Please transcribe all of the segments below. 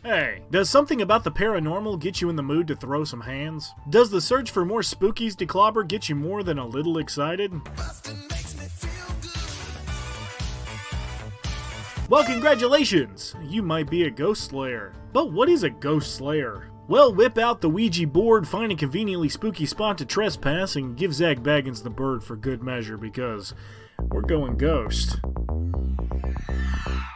Hey, does something about the paranormal get you in the mood to throw some hands? Does the search for more spookies to clobber get you more than a little excited? Well, congratulations! You might be a ghost slayer. But what is a ghost slayer? Well, whip out the Ouija board, find a conveniently spooky spot to trespass, and give Zach Baggins the bird for good measure, because we're going ghost.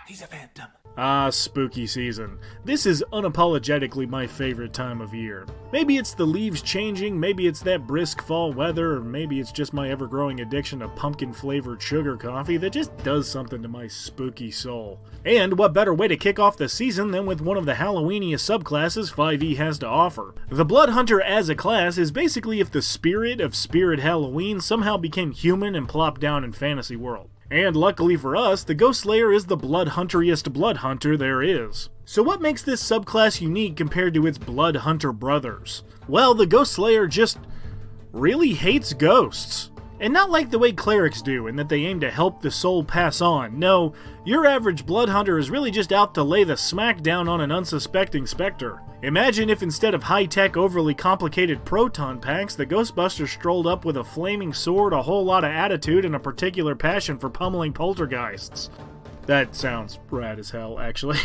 He's a phantom. Ah, spooky season. This is unapologetically my favorite time of year. Maybe it's the leaves changing, maybe it's that brisk fall weather, or maybe it's just my ever-growing addiction to pumpkin-flavored sugar coffee that just does something to my spooky soul. And what better way to kick off the season than with one of the Halloweeniest subclasses 5e has to offer. The Blood Hunter as a class is basically if the spirit of Spirit Halloween somehow became human and plopped down in fantasy world. And luckily for us, the Ghost Slayer is the blood hunteriest blood hunter there is. So what makes this subclass unique compared to its blood hunter brothers? Well, the Ghost Slayer just really hates ghosts. And not like the way clerics do, in that they aim to help the soul pass on. No, your average blood hunter is really just out to lay the smack down on an unsuspecting specter. Imagine if instead of high-tech, overly complicated proton packs, the Ghostbusters strolled up with a flaming sword, a whole lot of attitude, and a particular passion for pummeling poltergeists. That sounds rad as hell, actually.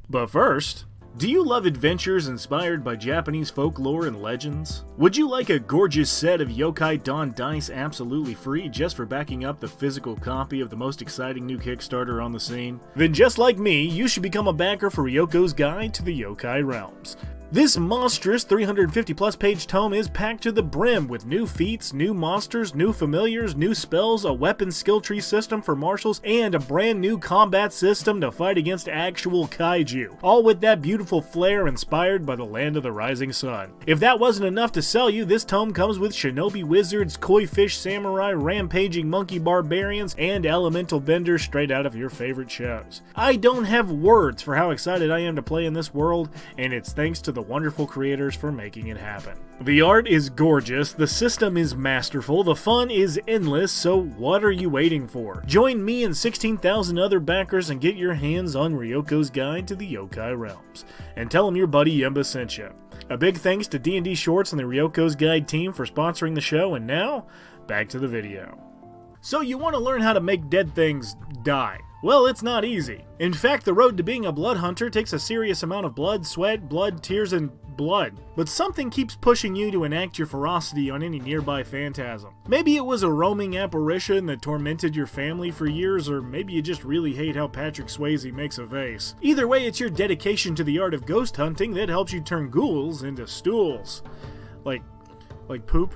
But first, do you love adventures inspired by Japanese folklore and legends? Would you like a gorgeous set of Yokai Dawn dice absolutely free just for backing up the physical copy of the most exciting new Kickstarter on the scene? Then just like me, you should become a backer for Ryoko's Guide to the Yokai Realms. This monstrous 350 plus page tome is packed to the brim with new feats, new monsters, new familiars, new spells, a weapon skill tree system for martials, and a brand new combat system to fight against actual kaiju. All with that beautiful flair inspired by the land of the rising sun. If that wasn't enough to sell you, this tome comes with shinobi wizards, koi fish samurai, rampaging monkey barbarians, and elemental benders straight out of your favorite shows. I don't have words for how excited I am to play in this world, and it's thanks to the wonderful creators for making it happen. The art is gorgeous, the system is masterful, the fun is endless, so what are you waiting for? Join me and 16,000 other backers and get your hands on Ryoko's Guide to the Yokai Realms. And tell them your buddy Yemba sent you. A big thanks to D&D Shorts and the Ryoko's Guide team for sponsoring the show, and now, back to the video. So you want to learn how to make dead things die. Well, it's not easy. In fact, the road to being a blood hunter takes a serious amount of blood, sweat, tears, and blood. But something keeps pushing you to enact your ferocity on any nearby phantasm. Maybe it was a roaming apparition that tormented your family for years, or maybe you just really hate how Patrick Swayze makes a vase. Either way, it's your dedication to the art of ghost hunting that helps you turn ghouls into stools. Like poop?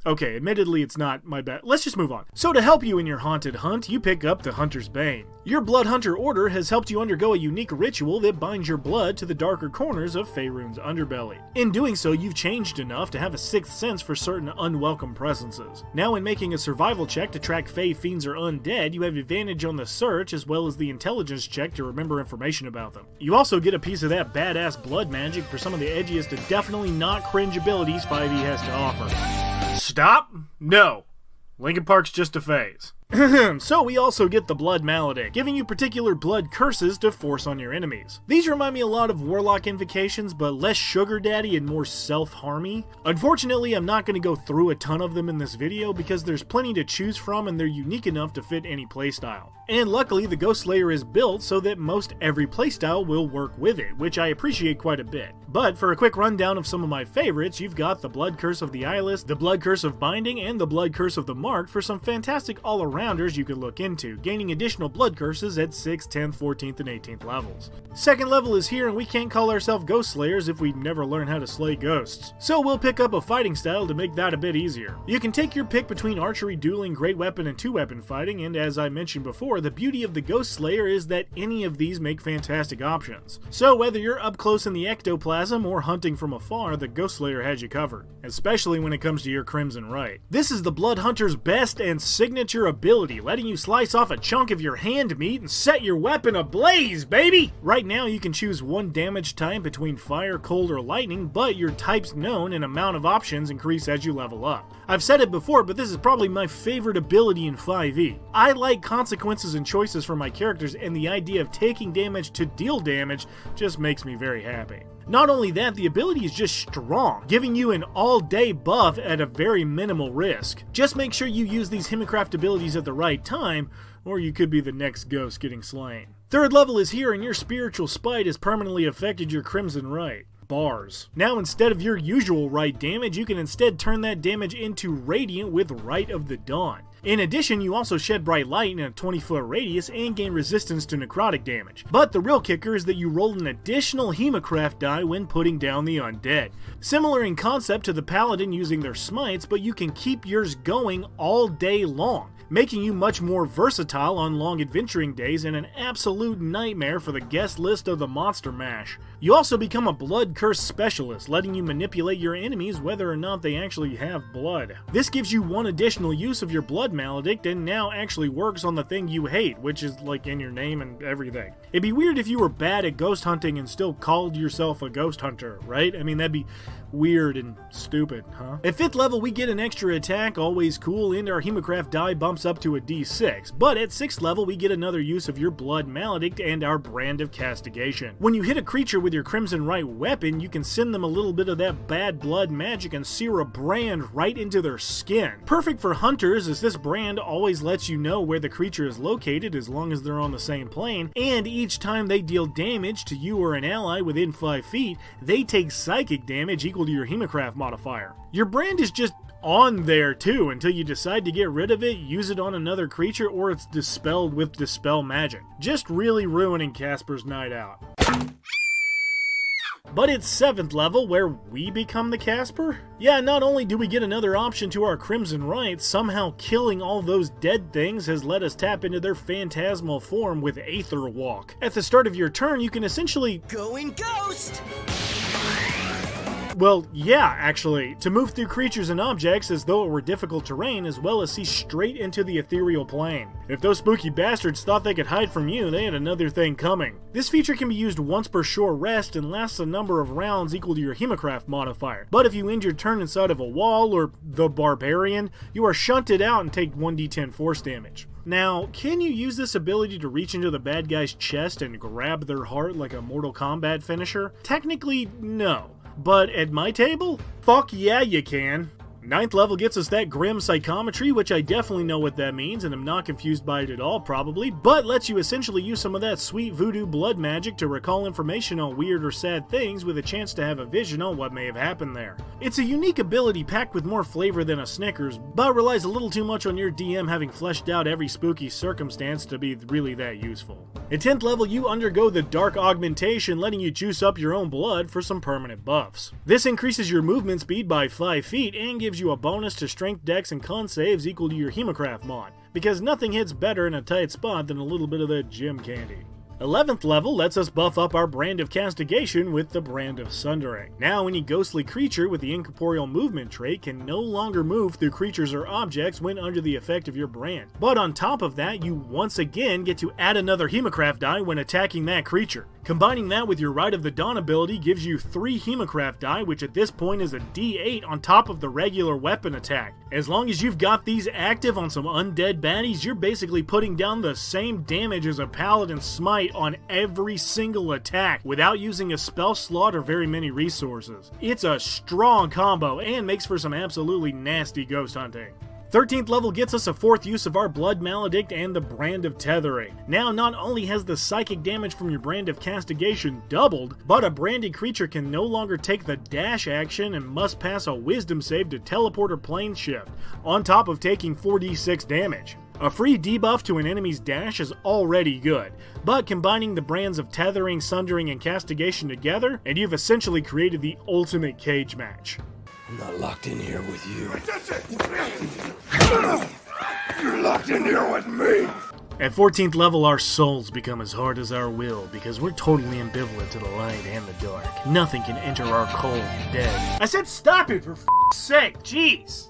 Okay, admittedly it's not my bad. Let's just move on. So to help you in your haunted hunt, you pick up the Hunter's Bane. Your Blood Hunter Order has helped you undergo a unique ritual that binds your blood to the darker corners of Faerun's underbelly. In doing so, you've changed enough to have a sixth sense for certain unwelcome presences. Now in making a survival check to track Fae, fiends, or undead, you have advantage on the search as well as the intelligence check to remember information about them. You also get a piece of that badass blood magic for some of the edgiest and definitely not cringe abilities 5e has to offer. Stop? No. Linkin Park's just a phase. So we also get the Blood Maledict, giving you particular blood curses to force on your enemies. These remind me a lot of Warlock invocations, but less sugar daddy and more self-harmy. Unfortunately, I'm not going to go through a ton of them in this video because there's plenty to choose from and they're unique enough to fit any playstyle. And luckily, the Ghost Slayer is built so that most every playstyle will work with it, which I appreciate quite a bit. But for a quick rundown of some of my favorites, you've got the Blood Curse of the Eyeless, the Blood Curse of Binding, and the Blood Curse of the Marked for some fantastic all-arounders you can look into, gaining additional blood curses at 6th, 10th, 14th, and 18th levels. Second level is here, and we can't call ourselves Ghost Slayers if we never learn how to slay ghosts. So we'll pick up a fighting style to make that a bit easier. You can take your pick between archery, dueling, great weapon, and two-weapon fighting, and as I mentioned before, the beauty of the Ghost Slayer is that any of these make fantastic options. So whether you're up close in the ectoplasm or hunting from afar, the Ghost Slayer has you covered, especially when it comes to your Crimson Rite. This is the Blood Hunter's best and signature ability ability, letting you slice off a chunk of your hand meat and set your weapon ablaze, baby! Right now you can choose one damage type between fire, cold, or lightning, but your types known and amount of options increase as you level up. I've said it before, but this is probably my favorite ability in 5e. I like consequences and choices for my characters, and the idea of taking damage to deal damage just makes me very happy. Not only that, the ability is just strong, giving you an all-day buff at a very minimal risk. Just make sure you use these Himicraft abilities at the right time, or you could be the next ghost getting slain. Third level is here, and your spiritual spite has permanently affected your Crimson Right. Bars. Now instead of your usual Right damage, you can instead turn that damage into Radiant with Right of the Dawn. In addition, you also shed bright light in a 20-foot radius and gain resistance to necrotic damage. But the real kicker is that you roll an additional Hemocraft die when putting down the undead. Similar in concept to the Paladin using their smites, but you can keep yours going all day long, making you much more versatile on long adventuring days and an absolute nightmare for the guest list of the Monster Mash. You also become a Blood Curse Specialist, letting you manipulate your enemies whether or not they actually have blood. This gives you one additional use of your Blood Maledict and now actually works on the thing you hate, which is like in your name and everything. It'd be weird if you were bad at ghost hunting and still called yourself a ghost hunter, right? I mean, that'd be weird and stupid, huh? At 5th level, we get an extra attack, always cool, and our Hemocraft die bumps up to a D6. But at 6th level, we get another use of your Blood Maledict and our Brand of Castigation. When you hit a creature with your Crimson Right weapon, you can send them a little bit of that bad blood magic and sear a brand right into their skin. Perfect for hunters, as this brand always lets you know where the creature is located as long as they're on the same plane, and each time they deal damage to you or an ally within 5 feet, they take psychic damage equal to your Hemocraft modifier. Your brand is just on there too until you decide to get rid of it, use it on another creature, or it's dispelled with Dispel Magic. Just really ruining Casper's night out. But it's 7th level where we become the Casper? Yeah, not only do we get another option to our Crimson Right, somehow killing all those dead things has let us tap into their phantasmal form with Aether Walk. At the start of your turn, you can essentially Going ghost! Well, yeah, actually, to move through creatures and objects as though it were difficult terrain, as well as see straight into the ethereal plane. If those spooky bastards thought they could hide from you, they had another thing coming. This feature can be used once per short rest and lasts a number of rounds equal to your Hemocraft modifier. But if you end your turn inside of a wall or the Barbarian, you are shunted out and take 1d10 force damage. Now, can you use this ability to reach into the bad guy's chest and grab their heart like a Mortal Kombat finisher? Technically, no. But at my table? Fuck yeah, you can. 9th level gets us that Grim Psychometry, which I definitely know what that means, and I'm not confused by it at all, probably, but lets you essentially use some of that sweet voodoo blood magic to recall information on weird or sad things with a chance to have a vision on what may have happened there. It's a unique ability packed with more flavor than a Snickers, but relies a little too much on your DM having fleshed out every spooky circumstance to be really that useful. At 10th level, you undergo the Dark Augmentation, letting you juice up your own blood for some permanent buffs. This increases your movement speed by 5 feet and gives you a bonus to strength, dex, and con saves equal to your Hemocraft mod, because nothing hits better in a tight spot than a little bit of that gym candy. 11th level lets us buff up our Brand of Castigation with the Brand of Sundering. Now any ghostly creature with the incorporeal movement trait can no longer move through creatures or objects when under the effect of your brand. But on top of that, you once again get to add another Hemocraft die when attacking that creature. Combining that with your Right of the Dawn ability gives you 3 Hemocraft die, which at this point is a D8 on top of the regular weapon attack. As long as you've got these active on some undead baddies, you're basically putting down the same damage as a Paladin Smite on every single attack without using a spell slot or very many resources. It's a strong combo and makes for some absolutely nasty ghost hunting. 13th level gets us a 4th use of our Blood Maledict and the Brand of Tethering. Now, not only has the psychic damage from your Brand of Castigation doubled, but a branded creature can no longer take the dash action and must pass a wisdom save to teleport or plane shift, on top of taking 4d6 damage. A free debuff to an enemy's dash is already good, but combining the brands of Tethering, Sundering, and Castigation together, and you've essentially created the ultimate cage match. I'm not locked in here with you. You're locked in here with me! At 14th level, our souls become as hard as our will, because we're totally ambivalent to the light and the dark. Nothing can enter our cold dead. I said stop it, for f***'s sake! Jeez!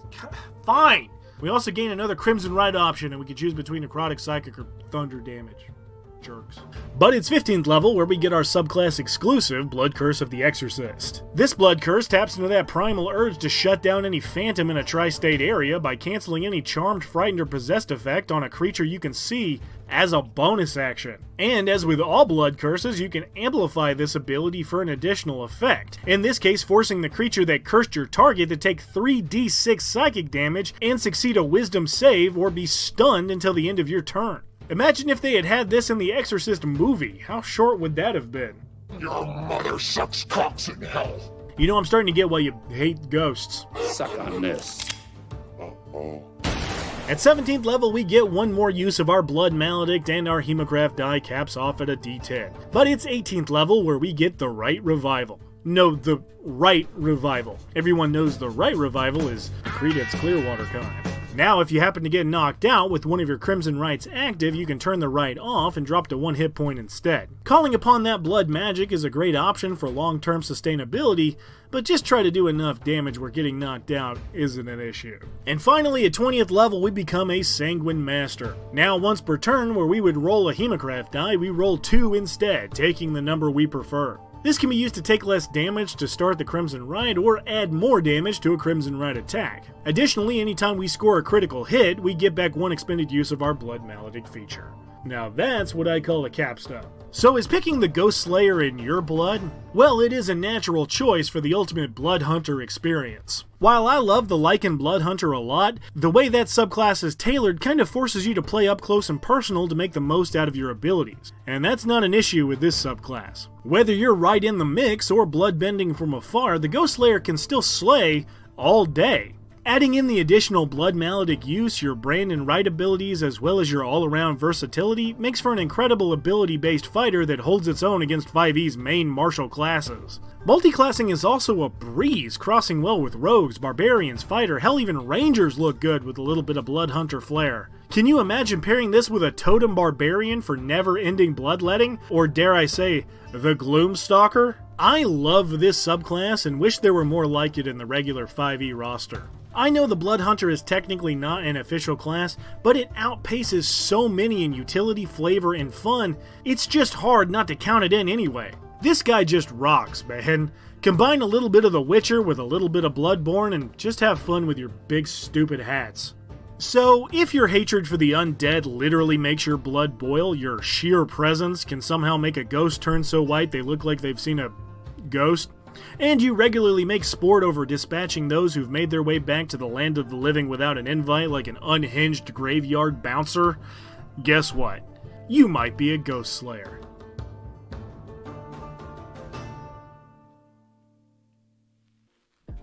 Fine! We also gain another Crimson Rite option, and we can choose between Necrotic, Psychic, or Thunder damage. Jerks. But it's 15th level where we get our subclass exclusive Blood Curse of the Exorcist. This Blood Curse taps into that primal urge to shut down any phantom in a tri-state area by canceling any charmed, frightened, or possessed effect on a creature you can see as a bonus action. And as with all Blood Curses, you can amplify this ability for an additional effect, in this case forcing the creature that cursed your target to take 3d6 psychic damage and succeed a wisdom save or be stunned until the end of your turn. Imagine if they had had this in the Exorcist movie. How short would that have been? Your mother sucks cocks in hell. You know, I'm starting to get why you hate ghosts. Suck on this. Uh-oh. At 17th level, we get one more use of our Blood Maledict, and our Hemocraft die caps off at a d10. But it's 18th level where we get the Right Revival. No, the Right Revival. Everyone knows the Right Revival is Credence Clearwater kind. Now, if you happen to get knocked out with one of your Crimson Rites active, you can turn the right off and drop to 1 hit point instead. Calling upon that blood magic is a great option for long-term sustainability, but just try to do enough damage where getting knocked out isn't an issue. And finally, at 20th level, we become a Sanguine Master. Now, once per turn, where we would roll a Hemocraft die, we roll 2 instead, taking the number we prefer. This can be used to take less damage to start the Crimson Rite or add more damage to a Crimson Rite attack. Additionally, anytime we score a critical hit, we get back 1 expended use of our Blood Maledict feature. Now that's what I call a capstone. So is picking the Ghost Slayer in your blood? Well, it is a natural choice for the ultimate Blood Hunter experience. While I love the Lycan Blood Hunter a lot, the way that subclass is tailored kind of forces you to play up close and personal to make the most out of your abilities. And that's not an issue with this subclass. Whether you're right in the mix or bloodbending from afar, the Ghost Slayer can still slay all day. Adding in the additional Blood Maledict use, your Brand and Rite abilities, as well as your all-around versatility, makes for an incredible ability-based fighter that holds its own against 5e's main martial classes. Multiclassing is also a breeze, crossing well with rogues, barbarians, fighter, hell even rangers look good with a little bit of Blood Hunter flair. Can you imagine pairing this with a Totem Barbarian for never-ending bloodletting? Or dare I say, the Gloomstalker? I love this subclass and wish there were more like it in the regular 5e roster. I know the Blood Hunter is technically not an official class, but it outpaces so many in utility, flavor, and fun, it's just hard not to count it in anyway. This guy just rocks, man. Combine a little bit of The Witcher with a little bit of Bloodborne and just have fun with your big stupid hats. So, if your hatred for the undead literally makes your blood boil, your sheer presence can somehow make a ghost turn so white they look like they've seen a ghost, and you regularly make sport over dispatching those who've made their way back to the land of the living without an invite like an unhinged graveyard bouncer, guess what? You might be a Ghost Slayer.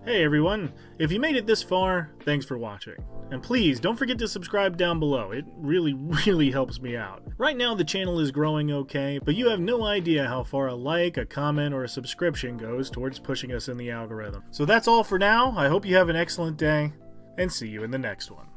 Hey everyone, if you made it this far, thanks for watching. And please, don't forget to subscribe down below, it really helps me out. Right now the channel is growing okay, but you have no idea how far a like, a comment, or a subscription goes towards pushing us in the algorithm. So that's all for now, I hope you have an excellent day, and see you in the next one.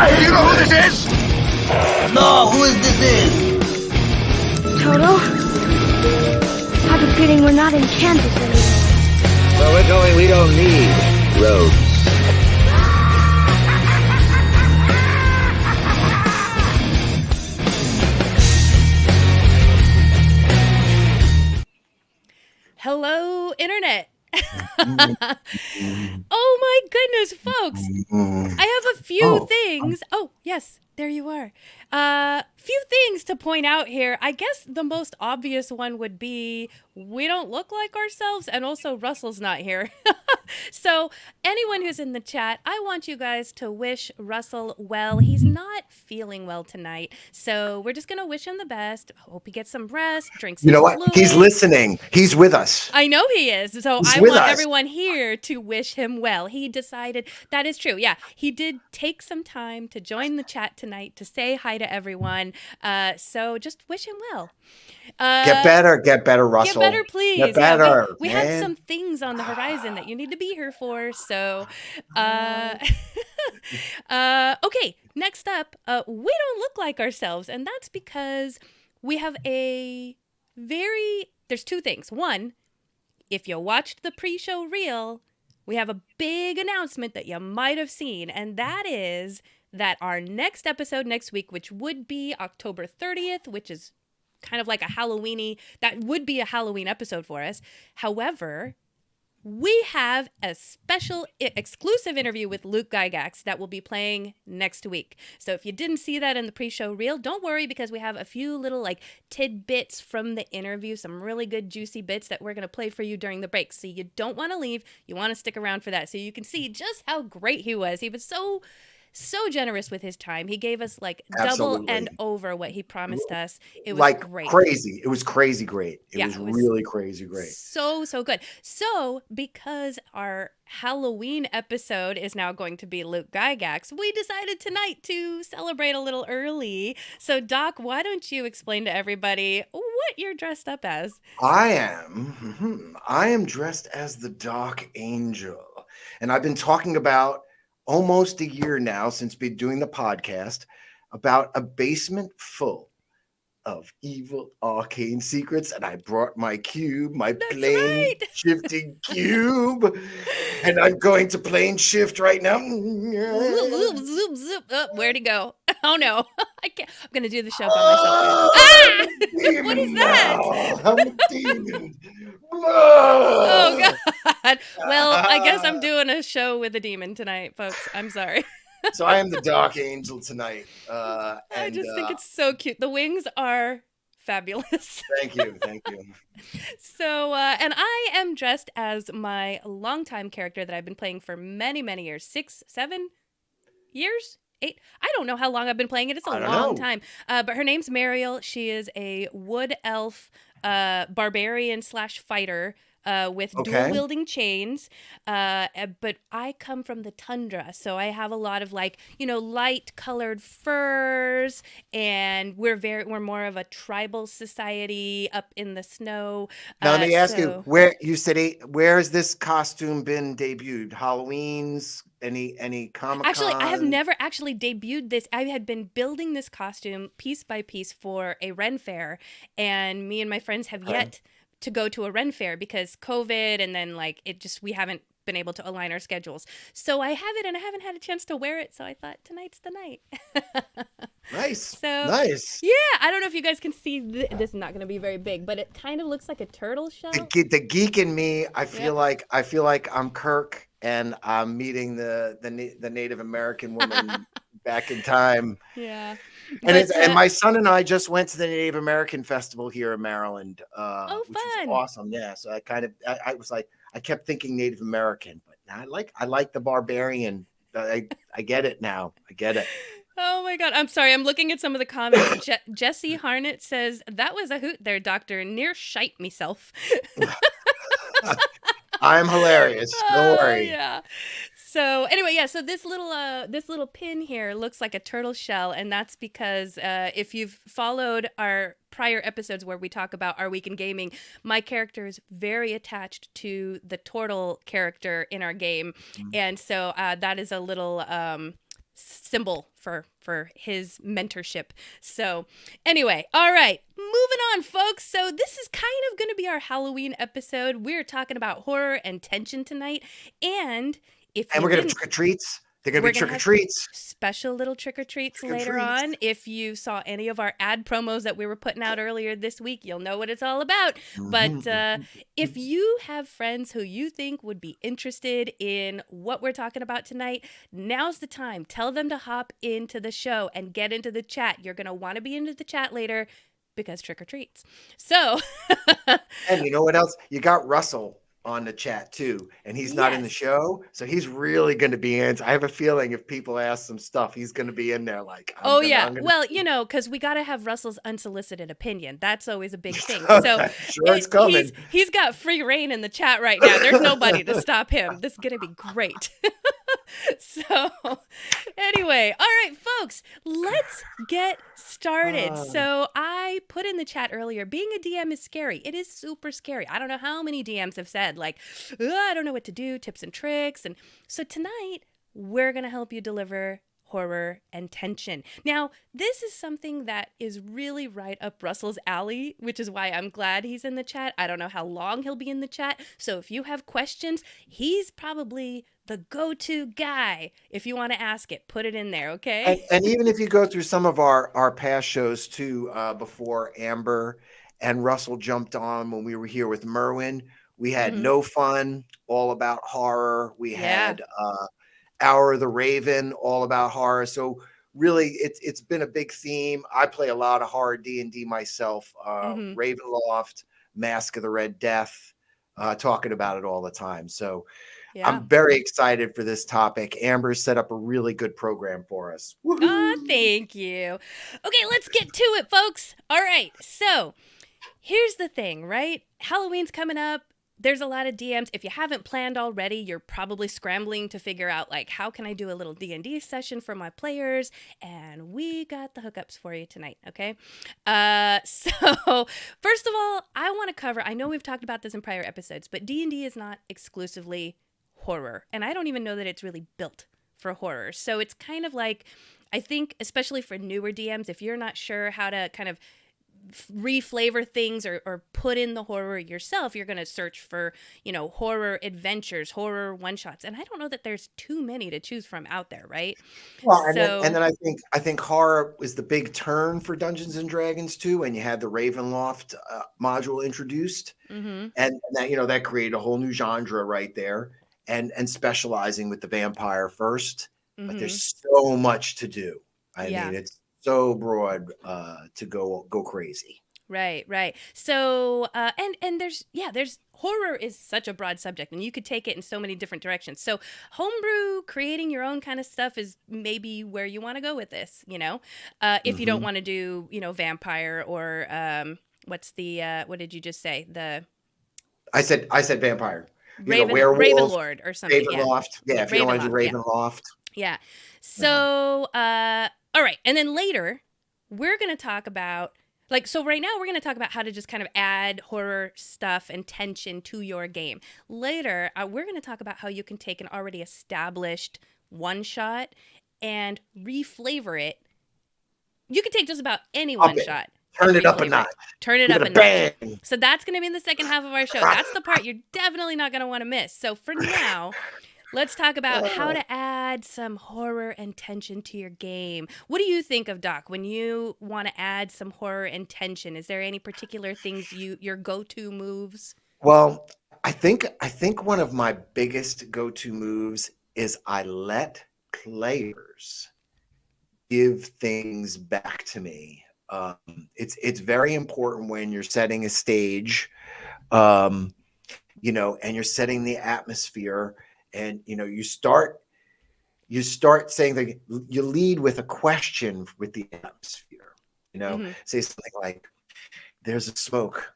You know who this is? No, who is this? Toto? I have a feeling we're not in Kansas anymore. Where we're going, we don't need roads. Hello, Internet. Oh my goodness, folks. I have a few things. Oh, yes, there you are. Few things to point out here. I guess the most obvious one would be we don't look like ourselves, and also Russell's not here. So anyone who's in the chat, I want you guys to wish Russell well. He's not feeling well tonight, so we're just going to wish him the best. Hope he gets some rest, drinks You his know what? fluid. He's listening. He's with us. I know he is. So He's I with want us. everyone here to wish him well. He decided that is true. Yeah, he did take some time to join the chat tonight to say hi to everyone. So just wish him well. Get better, Russell. Get better, please. Get better. We have some things on the horizon that you need to be here for. So, okay. Next up, we don't look like ourselves, and that's because we have there's two things. One, if you watched the pre-show reel, we have a big announcement that you might have seen, and that is that our next episode next week, which would be October 30th, which is kind of like that would be a Halloween episode for us. However, we have a special exclusive interview with Luke Gygax that will be playing next week. So if you didn't see that in the pre-show reel, don't worry, because we have a few little like tidbits from the interview, some really good juicy bits that we're going to play for you during the break. So you don't want to leave. You want to stick around for that so you can see just how great he was. He was so generous with his time. He gave us like double and over what he promised us. It was like great. Crazy. It was crazy great. It was really crazy great. So good. So because our Halloween episode is now going to be Luke Gygax, we decided tonight to celebrate a little early. So Doc, why don't you explain to everybody what you're dressed up as? I am dressed as the Dark Angel. And I've been talking about almost a year now since been doing the podcast about a basement full of evil arcane secrets, and I brought my cube, my plane shifting cube, and I'm going to plane shift right now. Zoop, zoop, zoop. Oh, where'd he go? Oh no, I can't. I'm gonna do the show by myself. What is that? I'm a demon. Oh God. Well, I guess I'm doing a show with a demon tonight, folks. I'm sorry. So I am the Dark Angel tonight. I just think it's so cute. The wings are fabulous. Thank you. So, and I am dressed as my longtime character that I've been playing for many, many years. 6, 7 years? 8? I don't know how long I've been playing it. It's a long time. But her name's Mariel. She is a wood elf barbarian / fighter with dual wielding chains. But I come from the tundra, so I have a lot of light colored furs, and we're more of a tribal society up in the snow. Now let me ask you, where has this costume been debuted? Halloween's? Any Comic-Con? Actually, I have never actually debuted this. I had been building this costume piece by piece for a Ren Fair, and me and my friends have yet to go to a Ren Fair because COVID, and then we haven't been able to align our schedules. So I have it, and I haven't had a chance to wear it, so I thought tonight's the night. Nice. Nice. Yeah, I don't know if you guys can see this is not going to be very big, but it kind of looks like a turtle shell. The geek in me, I feel like I'm Kirk, and I'm meeting the Native American woman back in time. Yeah. And my son and I just went to the Native American Festival here in Maryland, which fun. was awesome. Yeah, so I was like, I kept thinking Native American, but I like the barbarian. I get it now. I get it. Oh my God. I'm sorry. I'm looking at some of the comments. Jesse Harnett says, that was a hoot there, doctor. Near shite meself. I'm hilarious. Don't worry. Yeah. So anyway, yeah. So this little pin here looks like a turtle shell, and that's because if you've followed our prior episodes where we talk about our week in gaming, my character is very attached to the turtle character in our game, and so that is a little symbol for his mentorship. So anyway, all right, moving on, folks. So this is kind of going to be our Halloween episode. We're talking about horror and tension tonight, and we're gonna have trick-or-treats. They're gonna be trick-or-treats. Special little trick-or-treats later on. If you saw any of our ad promos that we were putting out earlier this week, you'll know what it's all about. But if you have friends who you think would be interested in what we're talking about tonight, now's the time. Tell them to hop into the show and get into the chat. You're gonna want to be into the chat later. because trick or treats. So, And you know what else? You got Russell on the chat too, and he's not in the yes. show, so he's really going to be in. I have a feeling if people ask some stuff, he's going to be in there. Like, Oh yeah. Well, because we got to have Russell's unsolicited opinion. That's always a big thing. So sure it's coming. he's got free reign in the chat right now. There's nobody to stop him. This is gonna be great. So anyway, all right, folks, let's get started. So I put in the chat earlier, being a DM is scary. It is super scary. I don't know how many DMs have said like, I don't know what to do, tips and tricks. And so tonight we're gonna help you deliver horror and tension. Now, this is something that is really right up Russell's alley, which is why I'm glad he's in the chat. I don't know how long he'll be in the chat. So if you have questions, he's probably the go-to guy. If you want to ask it, put it in there, okay? And even if you go through some of our past shows too, before Amber and Russell jumped on when we were here with Merwin, we had No Fun, all about horror. We had Hour of the Raven, all about horror. So really, it's been a big theme. I play a lot of horror D&D myself. Ravenloft, Mask of the Red Death, talking about it all the time. So I'm very excited for this topic. Amber set up a really good program for us. Thank you. Okay, let's get to it, folks. All right, so here's the thing, right? Halloween's coming up. There's a lot of DMs. If you haven't planned already, you're probably scrambling to figure out, like, how can I do a little D&D session for my players? And we got the hookups for you tonight, okay? So first of all, I want to cover, I know we've talked about this in prior episodes, but D&D is not exclusively horror. And I don't even know that it's really built for horror. So it's kind of like, I think, especially for newer DMs, if you're not sure how to kind of reflavor things or put in the horror yourself, you're going to search for, horror adventures, horror one-shots. And I don't know that there's too many to choose from out there, right? Well, and then I think horror was the big turn for Dungeons and Dragons too, and you had the Ravenloft module introduced, and that that created a whole new genre right there, and specializing with the vampire first. But there's so much to do. I mean, it's so broad to go crazy. Right. So and there's horror is such a broad subject, and you could take it in so many different directions. So homebrew, creating your own kind of stuff is maybe where you want to go with this, if you don't want to do, vampire or what's the what did you just say? I said vampire. Ravenlord or something. Ravenloft. Yeah, if you don't want to do Ravenloft. Yeah. So all right. And then later, we're going to talk about, so right now we're going to talk about how to just kind of add horror stuff and tension to your game. Later, we're going to talk about how you can take an already established one-shot and reflavor it. You can take just about any one-shot. Turn it up a notch. Turn it up a notch. So that's going to be in the second half of our show. That's the part you're definitely not going to want to miss. So for now, let's talk about how to add some horror and tension to your game. What do you think of, Doc, when you want to add some horror and tension? Is there any particular things your go-to moves? Well, I think one of my biggest go-to moves is I let players give things back to me. It's very important when you're setting a stage, and you're setting the atmosphere. And you start saying that you lead with a question with the atmosphere. Say something like, "There's a smoke.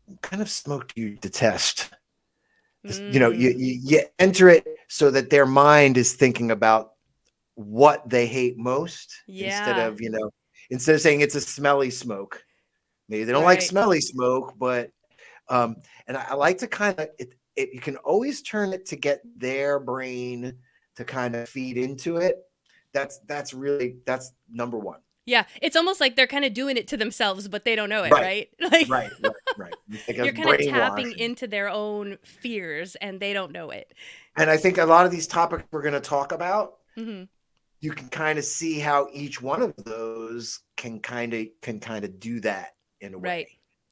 What kind of smoke do you detest?" You enter it so that their mind is thinking about what they hate most, instead of saying it's a smelly smoke. Maybe they don't like smelly smoke, but and I like to kind of you can always turn it to get their brain to kind of feed into it. That's number one. Yeah, it's almost like they're kind of doing it to themselves, but they don't know it, right? Right. You're kind of tapping into their own fears, and they don't know it. And I think a lot of these topics we're going to talk about, you can kind of see how each one of those can kind of do that in a way.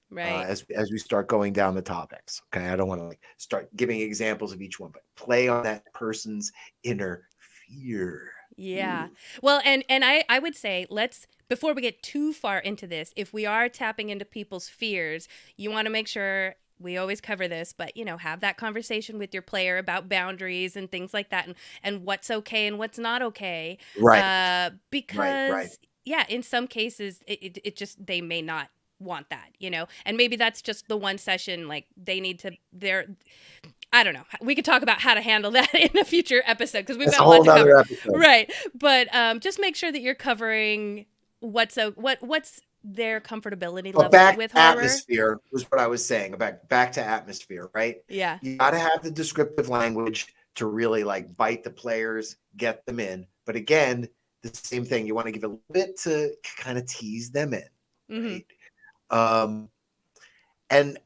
Right. As we start going down the topics. Okay. I don't want to start giving examples of each one, but play on that person's inner fear. Yeah. Well, and I would say let's before we get too far into this, if we are tapping into people's fears, you want to make sure we always cover this, but have that conversation with your player about boundaries and things like that and what's okay and what's not okay. Right. Right. Because yeah, in some cases it just they may not want that, and maybe that's just the one session like they need to I don't know. We could talk about how to handle that in a future episode because we've That's got a a lot whole to nother cover. episode. Right. But just make sure that you're covering what's their comfortability But level back with to horror. atmosphere was what I was saying about back to atmosphere, right? Yeah. You got to have the descriptive language to really like bite the players, get them in. But again, the same thing. You want to give a little bit to kind of tease them in, Mhm. right? And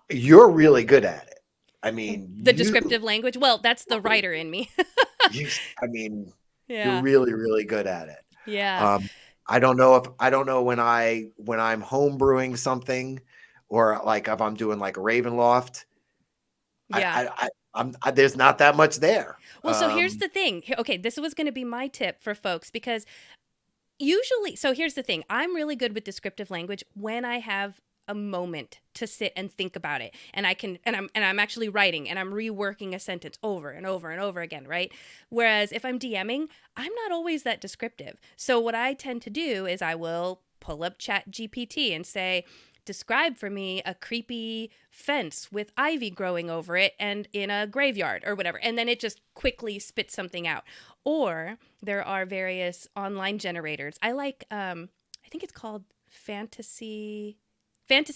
you're really good at it. I mean, The descriptive language. Well, that's the writer in me. I mean, you're Yeah. really, really good at it. Yeah. I don't know when I'm home brewing something, or like if I'm doing like a Ravenloft. Yeah. There's not that much there. Well, so here's the thing. Okay, this was going to be my tip for folks because usually, so here's the thing. I'm really good with descriptive language when I have a moment to sit and think about it, and I'm actually writing and I'm reworking a sentence over and over and over again, right? Whereas if I'm DMing, I'm not always that descriptive. So what I tend to do is I will pull up Chat GPT and say, describe for me a creepy fence with ivy growing over it and in a graveyard or whatever. And then it just quickly spits something out. Or there are various online generators. I like, I think it's called Fantasy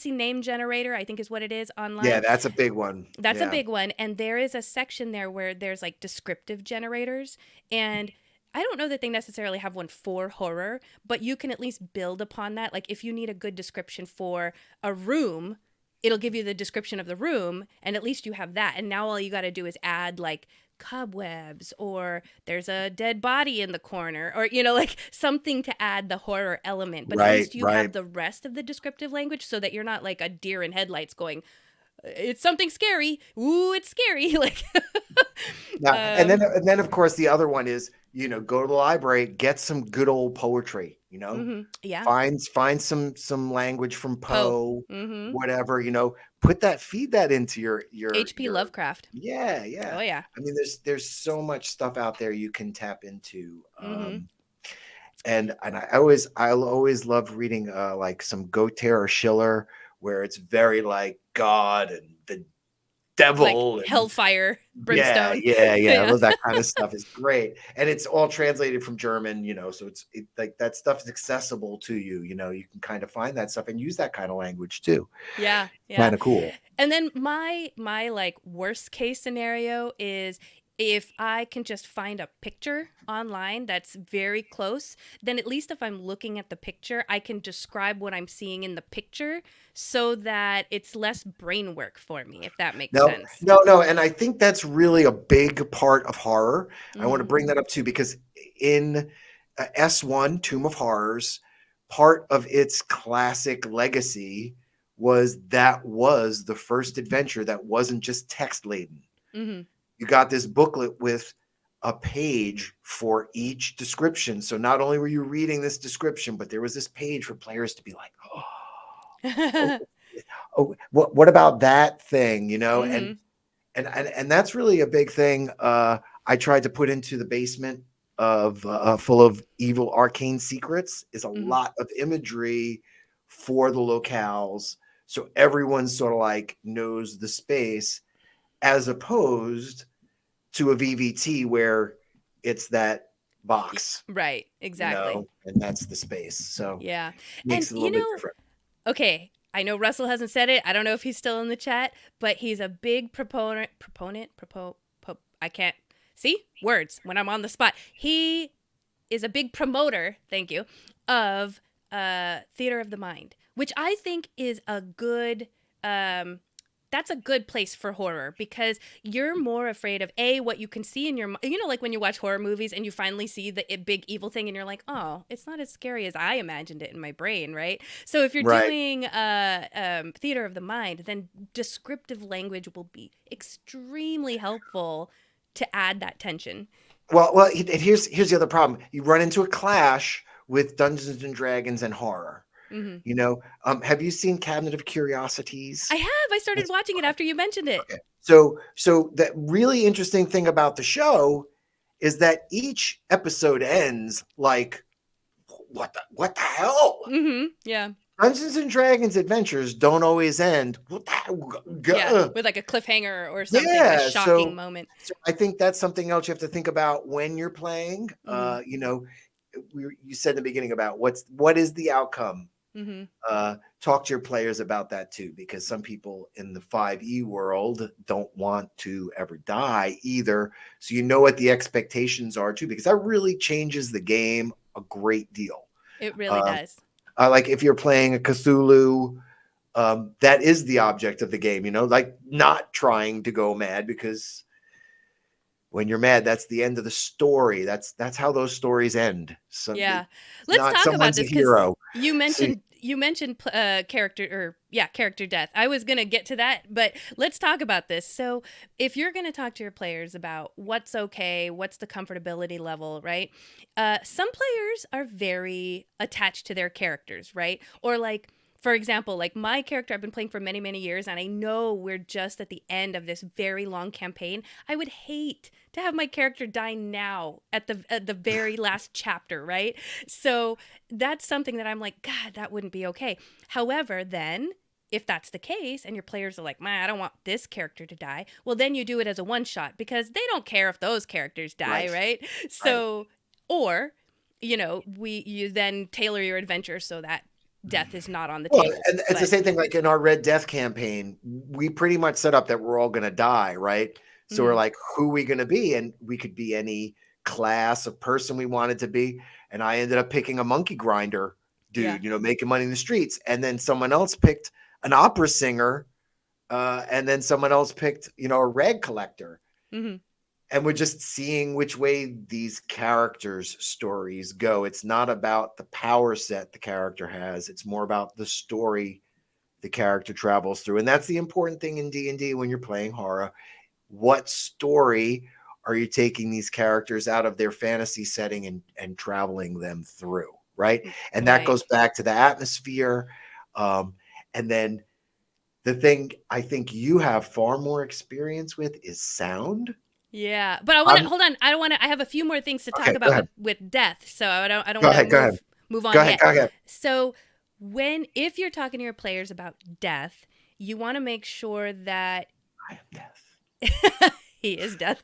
Name Generator, I think is what it is online. Yeah, that's a big one. That's Yeah. a big one. And there is a section there where there's like descriptive generators. And I don't know that they necessarily have one for horror, but you can at least build upon that. Like if you need a good description for a room, it'll give you the description of the room, and at least you have that. And now all you got to do is add like cobwebs or there's a dead body in the corner or like something to add the horror element. But at least you have the rest of the descriptive language so that you're not like a deer in headlights going, it's something scary. Ooh, it's scary. Like Yeah. And then of course the other one is, go to the library, get some good old poetry, yeah. Find some language from Poe, Mm-hmm. whatever, feed that into your H.P. Lovecraft. Yeah. Oh yeah. I mean, there's so much stuff out there you can tap into. Mm-hmm. And I'll always love reading like some Goethe or Schiller, where it's very like God and the devil, like and hellfire, brimstone. Yeah. I love that kind of stuff. It's great, and it's all translated from German, so it's like that stuff is accessible to you. You can kind of find that stuff and use that kind of language too. Yeah. Kind of cool. And then my like worst case scenario is if I can just find a picture online that's very close, then at least if I'm looking at the picture, I can describe what I'm seeing in the picture so that it's less brain work for me, if that makes sense. No. And I think that's really a big part of horror. I want to bring that up too, because in S1, Tomb of Horrors, part of its classic legacy was the first adventure that wasn't just text laden. Mm-hmm. You got this booklet with a page for each description. So not only were you reading this description, but there was this page for players to be like, what about that thing? Mm-hmm. And that's really a big thing. I tried to put into the basement of full of evil arcane secrets is a lot of imagery for the locales. So everyone sort of like knows the space, as opposed to a VVT where it's that box. Right, exactly. And that's the space. So yeah. Makes it a little bit different. Okay, I know Russell hasn't said it. I don't know if he's still in the chat, but he's a big I can't see words when I'm on the spot. He is a big promoter, thank you, of theater of the mind, which I think is a good that's a good place for horror, because you're more afraid of what you can see in your, like when you watch horror movies and you finally see the big evil thing and you're like, oh, it's not as scary as I imagined it in my brain, right? So if you're doing theater of the mind, then descriptive language will be extremely helpful to add that tension. And here's the other problem. You run into a clash with Dungeons and Dragons and horror. Hmm. Have you seen Cabinet of Curiosities? I have. I started It's- watching it after you mentioned it. Okay. So the really interesting thing about the show is that each episode ends like, what the hell? Hmm. Yeah. Dungeons and Dragons adventures don't always end. What Yeah. With like a cliffhanger or something, Yeah, a shocking moment. So I think that's something else you have to think about when you're playing. Mhm. You said in the beginning about what is the outcome. Hmm. Talk to your players about that too, because some people in the 5e world don't want to ever die either. So you know what the expectations are too, because that really changes the game a great deal. It really does. Like if you're playing a Cthulhu, that is the object of the game, like not trying to go mad, because when you're mad, that's the end of the story. That's how those stories end. So Yeah. it's Let's not talk about someone's a this because hero. you mentioned character death. I was going to get to that, but let's talk about this. So, if you're going to talk to your players about what's okay, what's the comfortability level, right? Some players are very attached to their characters, right? Or like, for example, like my character I've been playing for many, many years, and I know we're just at the end of this very long campaign. I would hate to have my character die now at the very last chapter, right? So that's something that I'm like, God, that wouldn't be okay. However, then if that's the case and your players are like, man, I don't want this character to die, well, then you do it as a one shot because they don't care if those characters die, right? So, or, you then tailor your adventure so that death is not on the Well, table. and it's the same thing like in our Red Death campaign. We pretty much set up that we're all going to die, right? So we're like, who are we going to be? And we could be any class of person we wanted to be. And I ended up picking a monkey grinder dude, making money in the streets. And then someone else picked an opera singer. And then someone else picked, a rag collector. Mm-hmm. And we're just seeing which way these characters' stories go. It's not about the power set the character has. It's more about the story the character travels through. And that's the important thing in D&D when you're playing horror. What story are you taking these characters out of their fantasy setting and traveling them through, right? And that goes back to the atmosphere. And then the thing I think you have far more experience with is sound. Yeah, but I want to hold on. I have a few more things to talk about with death. So I don't want to move on yet. Go ahead. So if you're talking to your players about death, you want to make sure that I am death. he is death.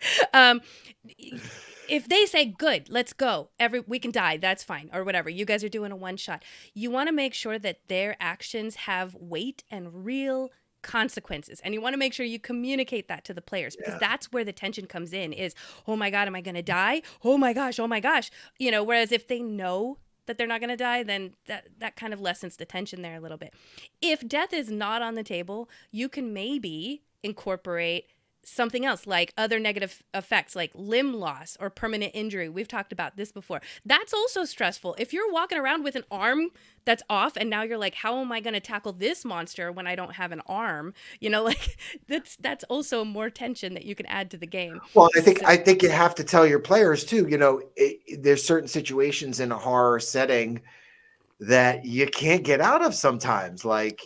If they say, good, let's go, we can die, that's fine, or whatever, you guys are doing a one shot, you want to make sure that their actions have weight and real consequences, and you want to make sure you communicate that to the players, because that's where the tension comes in, is, oh my God, am I going to die? Oh my gosh. Whereas if they know that they're not going to die, then that kind of lessens the tension there a little bit. If death is not on the table, you can maybe incorporate something else, like other negative effects like limb loss or permanent injury. We've talked about this before. That's also stressful. If you're walking around with an arm that's off and now you're like, how am I going to tackle this monster when I don't have an arm? That's also more tension that you can add to the game. Well, I think you have to tell your players too, there's certain situations in a horror setting that you can't get out of sometimes, like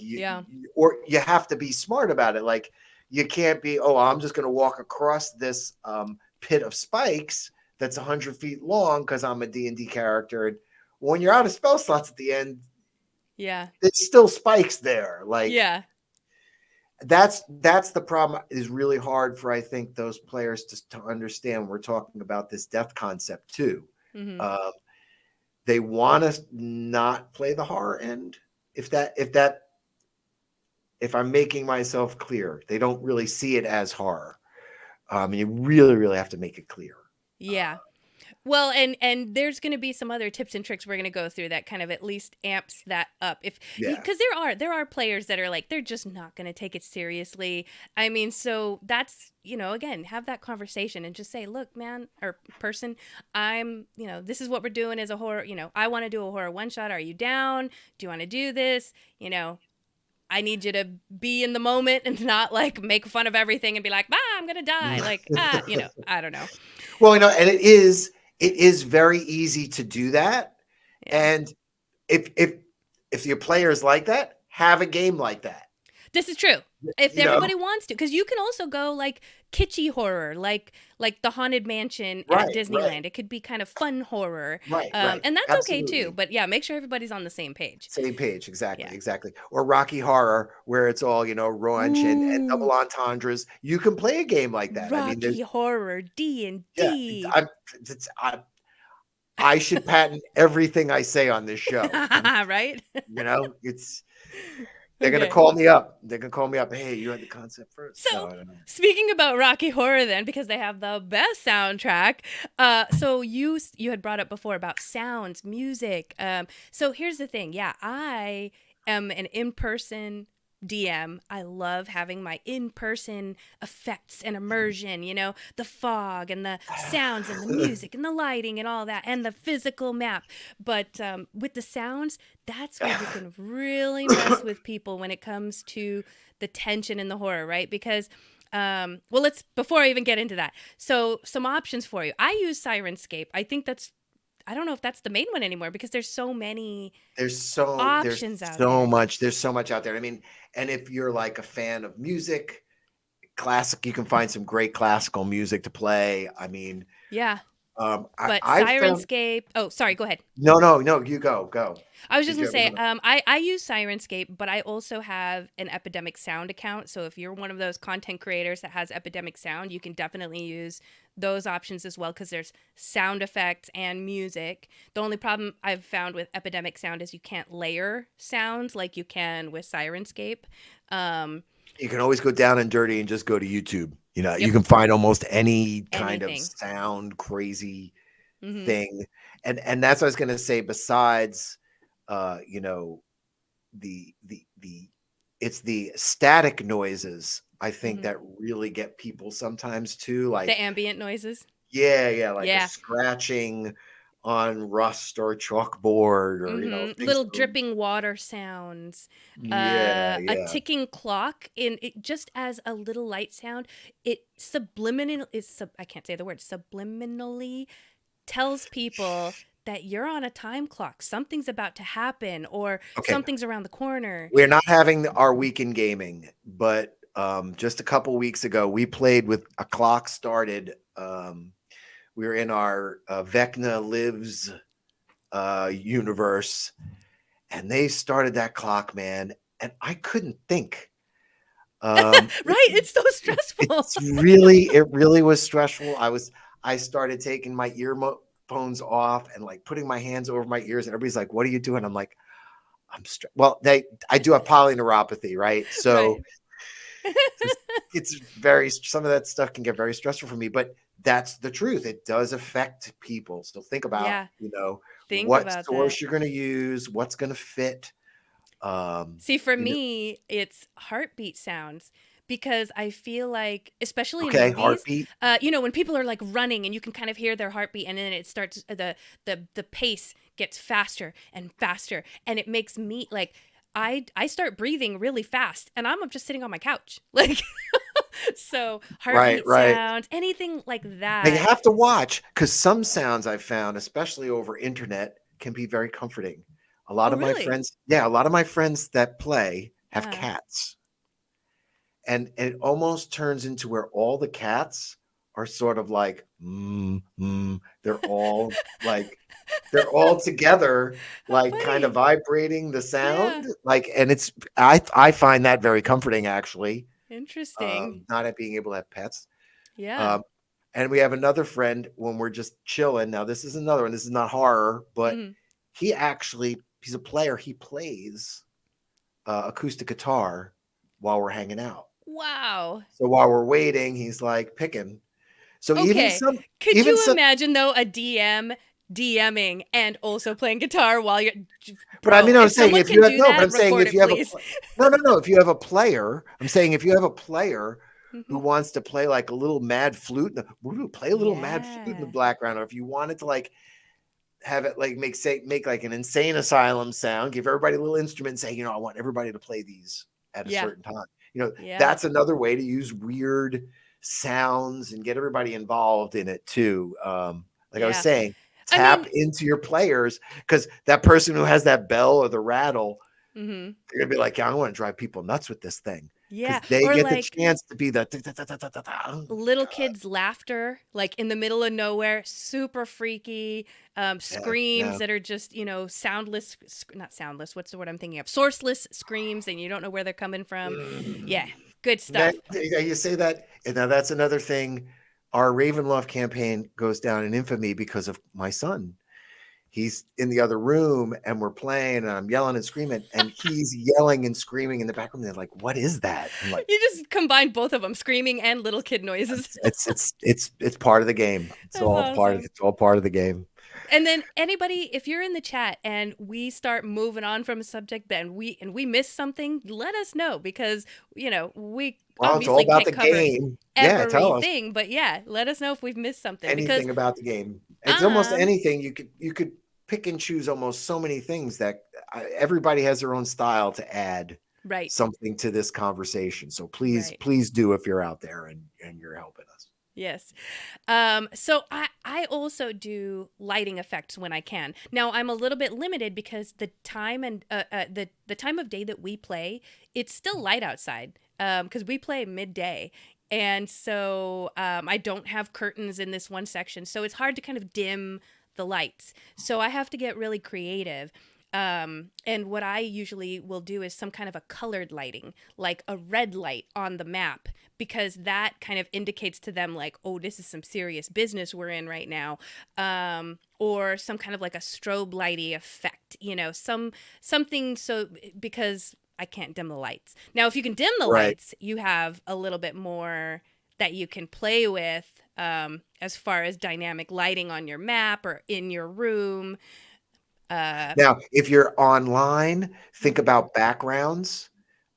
or you have to be smart about it. Like, you can't be, I'm just going to walk across this pit of spikes that's 100 feet long because I'm a D&D character. And when you're out of spell slots at the end, there's still spikes there. Like, that's the problem. Is really hard for, I think, those players to understand. We're talking about this death concept too. Mm-hmm. They want to not play the horror end. If I'm making myself clear, they don't really see it as horror. You really, really have to make it clear. Yeah. Well, and there's going to be some other tips and tricks we're going to go through that kind of at least amps that up. Because there are players that are like, they're just not going to take it seriously. I mean, so that's, again, have that conversation and just say, look, man, or person, this is what we're doing as a horror, I want to do a horror one shot. Are you down? Do you want to do this? I need you to be in the moment and not like make fun of everything and be like, I'm going to die. Like, I don't know. Well, and it is very easy to do that. Yeah. And if your players like that, have a game like that. This is true. If You know, everybody wants to, because you can also go like kitschy horror, like the Haunted Mansion at right, Disneyland. It could be kind of fun horror, right. and that's okay too. Absolutely. But yeah, make sure everybody's on the same page. Same page, exactly, Yeah. exactly. Or Rocky Horror, where it's all raunch and Ooh, double entendres. You can play a game like that. I mean, Rocky there's Horror D and yeah, D. it's, I should patent everything I say on this show. Right? It's they're gonna Okay. call me up. They're gonna call me up. Hey, you had the concept first. So, No, no. speaking about Rocky Horror, then, because they have the best soundtrack, so you had brought up before about sounds, music. So here's the thing. Yeah, I am an in-person DM. I love having my in-person effects and immersion. The fog and the sounds and the music and the lighting and all that and the physical map. But with the sounds, that's where you can really mess with people when it comes to the tension in the horror, right? Because before I even get into that, so some options for you. I use Sirenscape. I don't know if that's the main one anymore because there's so many There's options out so there. much. There's so much out there. I mean, and if you're like a fan of music, classic, you can find some great classical music to play. I mean, Yeah, but I've found Sirenscape. Oh, sorry. Go ahead. no, you go. I was just Did you gonna ever say, go to- I use Sirenscape, but I also have an Epidemic Sound account. So if you're one of those content creators that has Epidemic Sound, you can definitely use those options as well because there's sound effects and music. The only problem I've found with Epidemic Sound is you can't layer sounds like you can with Sirenscape. Um, You can always go down and dirty and just go to YouTube. Yep. You can find almost any kind of Anything. sound crazy Hmm. thing. And that's what I was gonna say, besides you know, the it's the static noises, I think, Hmm. that really get people sometimes too. The Like, ambient noises. yeah, like a Yeah. scratching on rust or chalkboard or things. Little dripping water sounds, a Yeah. ticking clock in it just as a little light sound. It I can't say the word subliminally tells people that you're on a time clock. Something's about to happen or Okay. something's around the corner. We're not having our weekend gaming, but just a couple weeks ago, we played with a clock started. We were in our Vecna Lives universe, and they started that clock, man, and I couldn't think. Right? It's so stressful. It really was stressful. I started taking my earphones off and like putting my hands over my ears, and everybody's like, "What are you doing?" I'm like, well, I do have polyneuropathy, right? So some of that stuff can get very stressful for me, but that's the truth. It does affect people. So think about, Yeah. Think what about source that. you're going to use, what's going to fit. See, for you know- me, it's heartbeat sounds because I feel like, especially in okay, movies, heartbeat. when people are like running and you can kind of hear their heartbeat, and then it starts the pace gets faster and faster, and it makes me like I start breathing really fast, and I'm just sitting on my couch, like. So heartbeat Right. sounds, anything like Now you that. have to watch, because some sounds I've found, especially over internet, can be very comforting. A lot Oh, of my really? friends, a lot of my friends that play have Uh-huh. cats. And it almost turns into where all the cats are sort of like, they're all like, they're all together, How like kind of funny. vibrating the Yeah. sound. Like, and I find that very comforting, actually, Interesting. not at being able to have pets. Yeah. Um, and we have another friend when we're just chilling. Now, this is another one. This is not horror, but Mhm. he's a player. He plays acoustic guitar while we're hanging out. Wow. So while we're waiting, he's like picking. So Okay. Could even you some, imagine though a DM DMing and also playing guitar while you're but I bro, mean, I'm if saying someone if can you have do no, but that, I'm saying record if it, you have please. no, if you have a player, I'm saying if you have a player who Mhm. wants to play like a little mad flute, play a little mad flute in the Yeah. background, or if you wanted to like have it like make like an insane asylum sound, give everybody a little instrument and say, I want everybody to play these at a Yeah. certain time. Yeah. That's another way to use weird sounds and get everybody involved in it too. Like I was Yeah. saying, I tap mean, into your players, because that person who has that bell or the rattle, hmm they're gonna be like, yeah, I want to drive people nuts with this thing, yeah. because they Or get the like chance to be the oh my little God. kids' laughter, like in the middle of nowhere, super freaky. Yeah, Screams yeah. that are just, soundless, not soundless. What's the word I'm thinking of? Sourceless screams, and you don't know where they're coming from. Yeah, good That, stuff. yeah, you say that, and now that's another thing. Our Ravenloft campaign goes down in infamy because of my son. He's in the other room and we're playing and I'm yelling and screaming and he's yelling and screaming in the background. They're like, what is that? I'm like, You just combine both of them, screaming and little kid noises. it's part of the game. That's awesome. It's all part of the game. And then anybody, if you're in the chat and we start moving on from a subject, then we miss something, let us know, because we Well, it's all obviously about can't the cover game. Yeah, tell us everything, but yeah, let us know if we've missed something, because anything about the game. It's almost um anything. You could pick and choose almost so many things that everybody has their own style to add right, something to this conversation. So right. please do, if you're out there and you're helping us. Yes. So I also do lighting effects when I can. Now I'm a little bit limited because the time and the time of day that we play, it's still light outside. Because we play midday. And so I don't have curtains in this one section. So it's hard to kind of dim the lights. So I have to get really creative. And what I usually will do is some kind of a colored lighting, like a red light on the map, because that kind of indicates to them like, oh, this is some serious business we're in right now. Or some kind of like a strobe lighty effect, something, so because I can't dim the lights. Now, if you can dim the Right. lights, you have a little bit more that you can play with, as far as dynamic lighting on your map or in your room. Now, if you're online, think about backgrounds.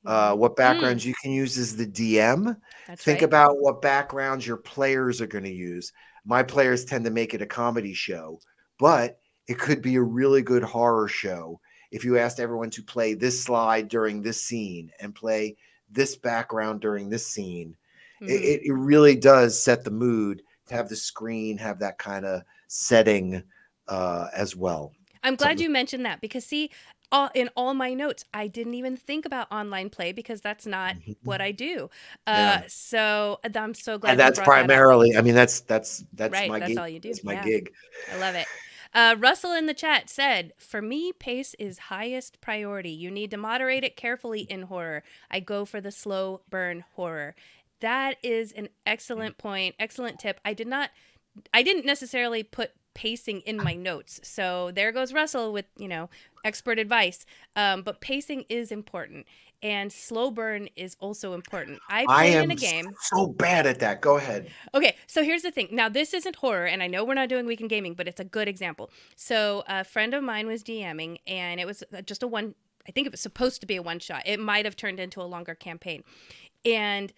What backgrounds you can use as the DM. That's Think right. about what backgrounds your players are going to use. My players tend to make it a comedy show, but it could be a really good horror show if you asked everyone to play this slide during this scene and play this background during this scene. It really does set the mood to have the screen have that kind of setting as well. I'm glad Something you mentioned that, because see, in all my notes, I didn't even think about online play because that's not what I do. Yeah. So I'm so And glad you that's brought that up. primarily, I mean, that's Right, my that's gig. all you do. That's my Yeah, gig. I love it. Russell in the chat said, "For me, pace is highest priority. You need to moderate it carefully in horror. I go for the slow burn horror." That is an excellent point, excellent tip. I didn't necessarily put pacing in my notes. So there goes Russell with, expert advice. But pacing is important. And slow burn is also important. I I played in am a game. so bad at that. Go ahead. Okay, so here's the thing. Now, this isn't horror, and I know we're not doing weekend gaming, but it's a good example. So a friend of mine was DMing, and it was just I think it was supposed to be a one shot. It might have turned into a longer campaign. And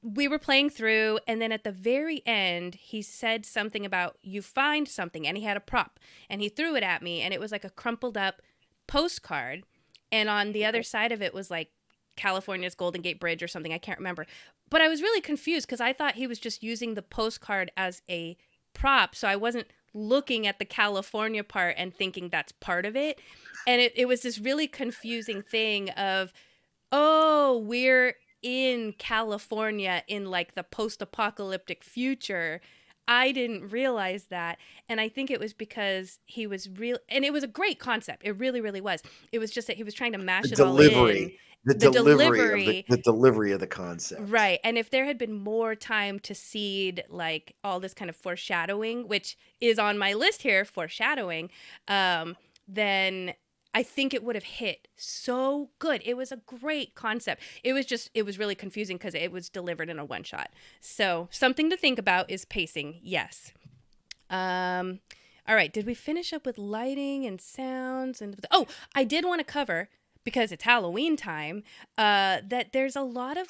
we were playing through, and then at the very end, he said something about, you find something, and he had a prop, and he threw it at me, and it was like a crumpled up postcard, and on the other side of it was like California's Golden Gate Bridge or something, I can't remember. But I was really confused because I thought he was just using the postcard as a prop, so I wasn't looking at the California part and thinking that's part of it. And it was this really confusing thing of, oh, we're in California in like the post-apocalyptic future. I didn't realize that. And I think it was because he was real, and it was a great concept. It really, really was. It was just that he was trying to mash The it all in. delivery, the delivery of the concept. Right. And if there had been more time to seed like all this kind of foreshadowing, which is on my list here, foreshadowing, then I think it would have hit so good. It was a great concept. It was really confusing because it was delivered in a one shot. So something to think about is pacing. Yes. All right. Did we finish up with lighting and sounds? Oh, I did want to cover, because it's Halloween time, that there's a lot of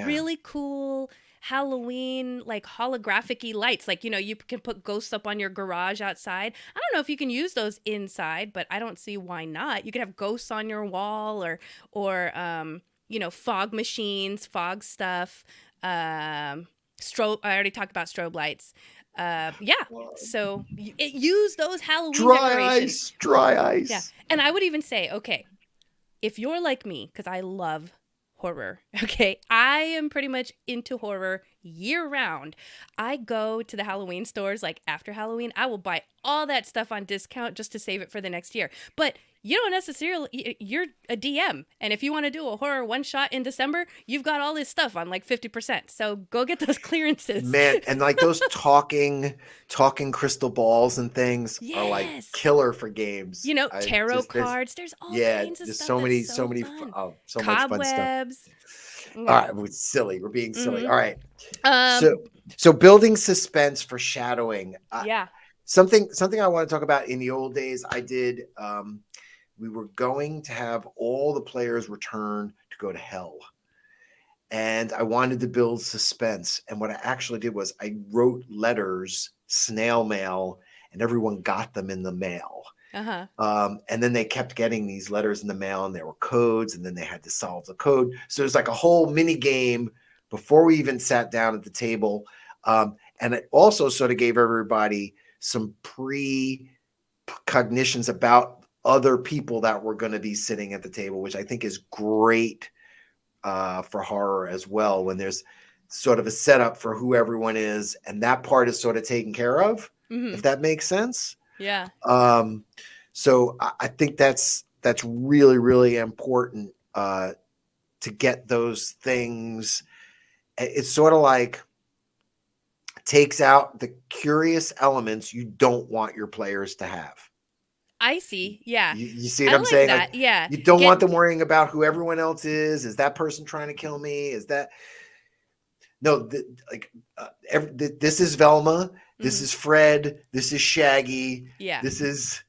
really cool Halloween, like holographic-y lights. Like, you can put ghosts up on your garage outside. I don't know if you can use those inside, but I don't see why not. You could have ghosts on your wall, or fog machines, fog stuff. I already talked about strobe lights. So use those Halloween decorations. Dry ice. Yeah. And I would even say, okay, if you're like me, because I love horror, okay, I am pretty much into horror year round. I go to the Halloween stores like after Halloween. I will buy all that stuff on discount just to save it for the next year. But you don't necessarily, you're a DM. And if you want to do a horror one shot in December, you've got all this stuff on like 50%. So go get those clearances. Man, and like those talking crystal balls and things are like Yes. killer for games. You know, tarot cards. There's all kinds of there's stuff. so many, that's so many, fun. so much fun stuff. Cobwebs. All right, we're silly. We're being silly. Mhm. All right. So building suspense for shadowing. Yeah. Something I want to talk about. In the old days, I did. We were going to have all the players return to go to hell, and I wanted to build suspense. And what I actually did was I wrote letters, snail mail, and everyone got them in the mail. And then they kept getting these letters in the mail, and there were codes, and then they had to solve the code. So there's like a whole mini game before we even sat down at the table. And it also sort of gave everybody some precognitions about other people that were going to be sitting at the table, which I think is great for horror as well, when there's sort of a setup for who everyone is, and that part is sort of taken care of, if that makes sense. Yeah. So I think that's really, really important to get those things. It's sort of like takes out the curious elements you don't want your players to have. I see. Yeah. You see what I'm saying? That. Like, yeah. You don't want them worrying about who everyone else is. Is that person trying to kill me? Is that this is Velma. This is Fred. This is Shaggy. Yeah. This is.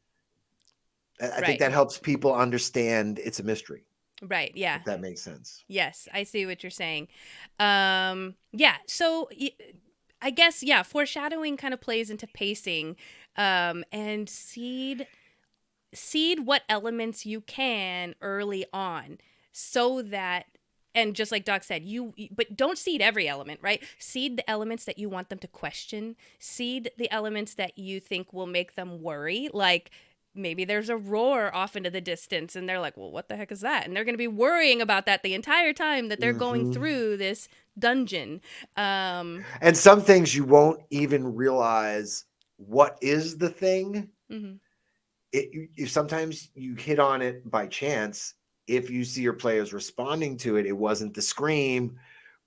I think that helps people understand it's a mystery. Right. Yeah. If that makes sense. Yes, I see what you're saying. Yeah. So I guess foreshadowing kind of plays into pacing, and seed what elements you can early on, so that. And just like Doc said, but don't seed every element, right? Seed the elements that you want them to question. Seed the elements that you think will make them worry. Like maybe there's a roar off into the distance and they're like, well, what the heck is that? And they're going to be worrying about that the entire time that they're going through this dungeon. And some things you won't even realize what is the thing. If sometimes you hit on it by chance. If you see your players responding to it, it wasn't the scream,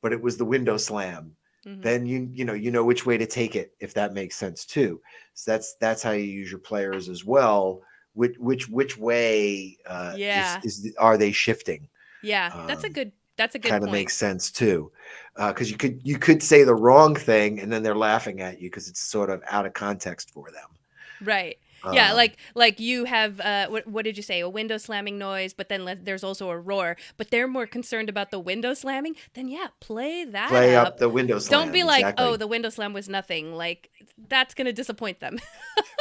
but it was the window slam. Then you know which way to take it, if that makes sense too. So that's how you use your players as well. Which way are they shifting? Yeah, that's a good kind of point. Makes sense too, because you could say the wrong thing and then they're laughing at you because it's sort of out of context for them. Right. Yeah, like you have what did you say? A window slamming noise, but then there's also a roar. But they're more concerned about the window slamming. Then play up the window slam. Don't be like, oh, the window slam was nothing. Like that's gonna disappoint them.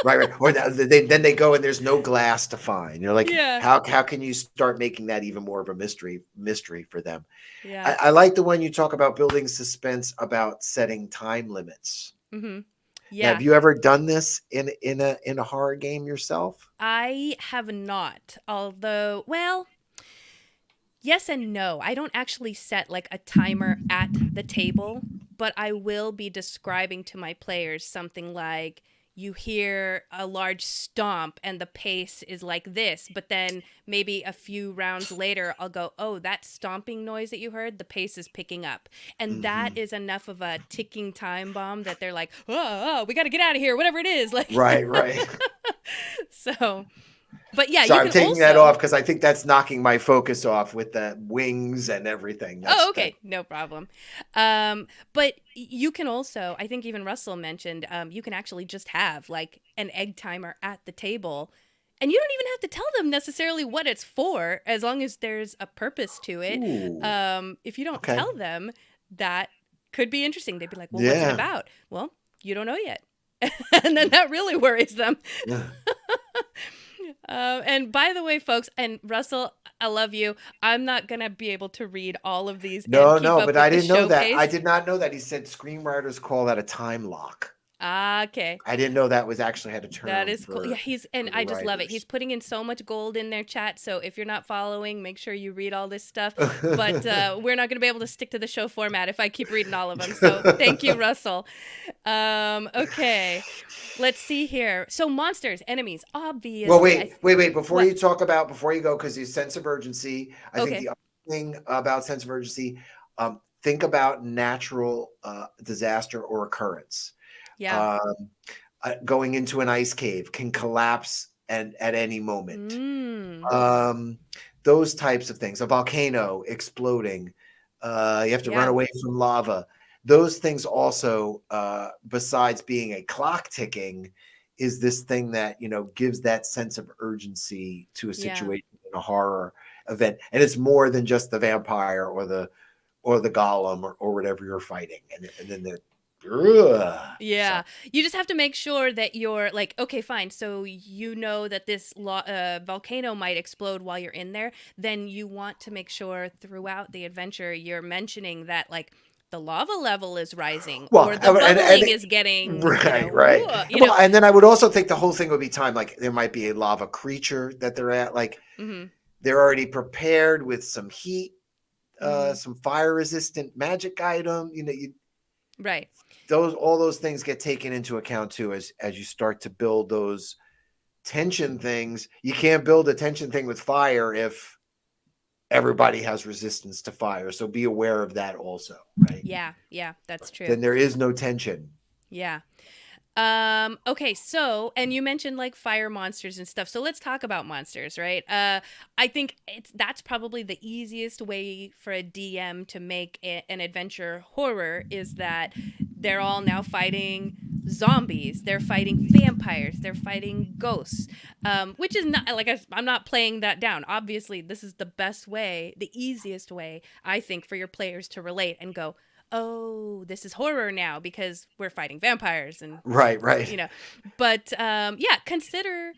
Right. Or then they go and there's no glass to find. You're like, yeah. How can you start making that even more of a mystery for them? Yeah. I like the one you talk about building suspense about setting time limits. Yeah. Now, have you ever done this in a horror game yourself? I have not. Although, well, yes and no. I don't actually set like a timer at the table, but I will be describing to my players something like, you hear a large stomp and the pace is like this, but then maybe a few rounds later I'll go, oh, that stomping noise that you heard, the pace is picking up. And that is enough of a ticking time bomb that they're like, oh, we got to get out of here, whatever it is. Like, right. So, but yeah, sorry, you can I'm taking also... that off because I think that's knocking my focus off with the wings and everything. Okay. No problem. But you can also, I think even Russell mentioned, you can actually just have like an egg timer at the table, and you don't even have to tell them necessarily what it's for, as long as there's a purpose to it. If you don't tell them, that could be interesting. They'd be like, well, what's it about? Well, you don't know yet. And then that really worries them. And by the way, folks, and Russell, I love you. I'm not gonna be able to read all of these No, and keep no, up but with I the didn't know that. I showcase. did not know that. He said screenwriters call that a time lock. Ah, okay. I didn't know that was actually had a term That is cool. Yeah, for and the I just love it. writers. He's putting in so much gold in their chat. So if you're not following, make sure you read all this stuff. But we're not going to be able to stick to the show format if I keep reading all of them. So thank you, Russell. Okay, let's see here. So monsters, enemies, obviously. Well, wait. Before What? before you go, because your sense of urgency, I think Okay. the other thing about sense of urgency, think about natural disaster or occurrence. Yeah. Um, going into an ice cave can collapse at any moment. Mm. Those types of things, a volcano exploding, you have to run Yeah. away from lava. Those things also, besides being a clock ticking, is this thing that gives that sense of urgency to a Yeah. situation in a horror event, and it's more than just the vampire or the golem or whatever you're fighting, and then the Yeah. You just have to make sure that you're like, okay, fine. So you know that this volcano might explode while you're in there. Then you want to make sure throughout the adventure you're mentioning that like the lava level is rising Well, or the and bubbling is getting, right. Well, and then I would also think the whole thing would be time. Like there might be a lava creature that they're at. Like they're already prepared with some heat, some fire resistant magic item. Right. All those things get taken into account too as you start to build those tension things. You can't build a tension thing with fire if everybody has resistance to fire. So be aware of that also, right? Yeah, that's true. Then there is no tension. Yeah. Okay, so and you mentioned like fire monsters and stuff. So let's talk about monsters, right? I think that's probably the easiest way for a DM to make an adventure horror is that they're all now fighting zombies, they're fighting vampires, they're fighting ghosts. Which is not like I'm not playing that down. Obviously, this is the best way, the easiest way, I think, for your players to relate and go, oh, this is horror now because we're fighting vampires and right. But consider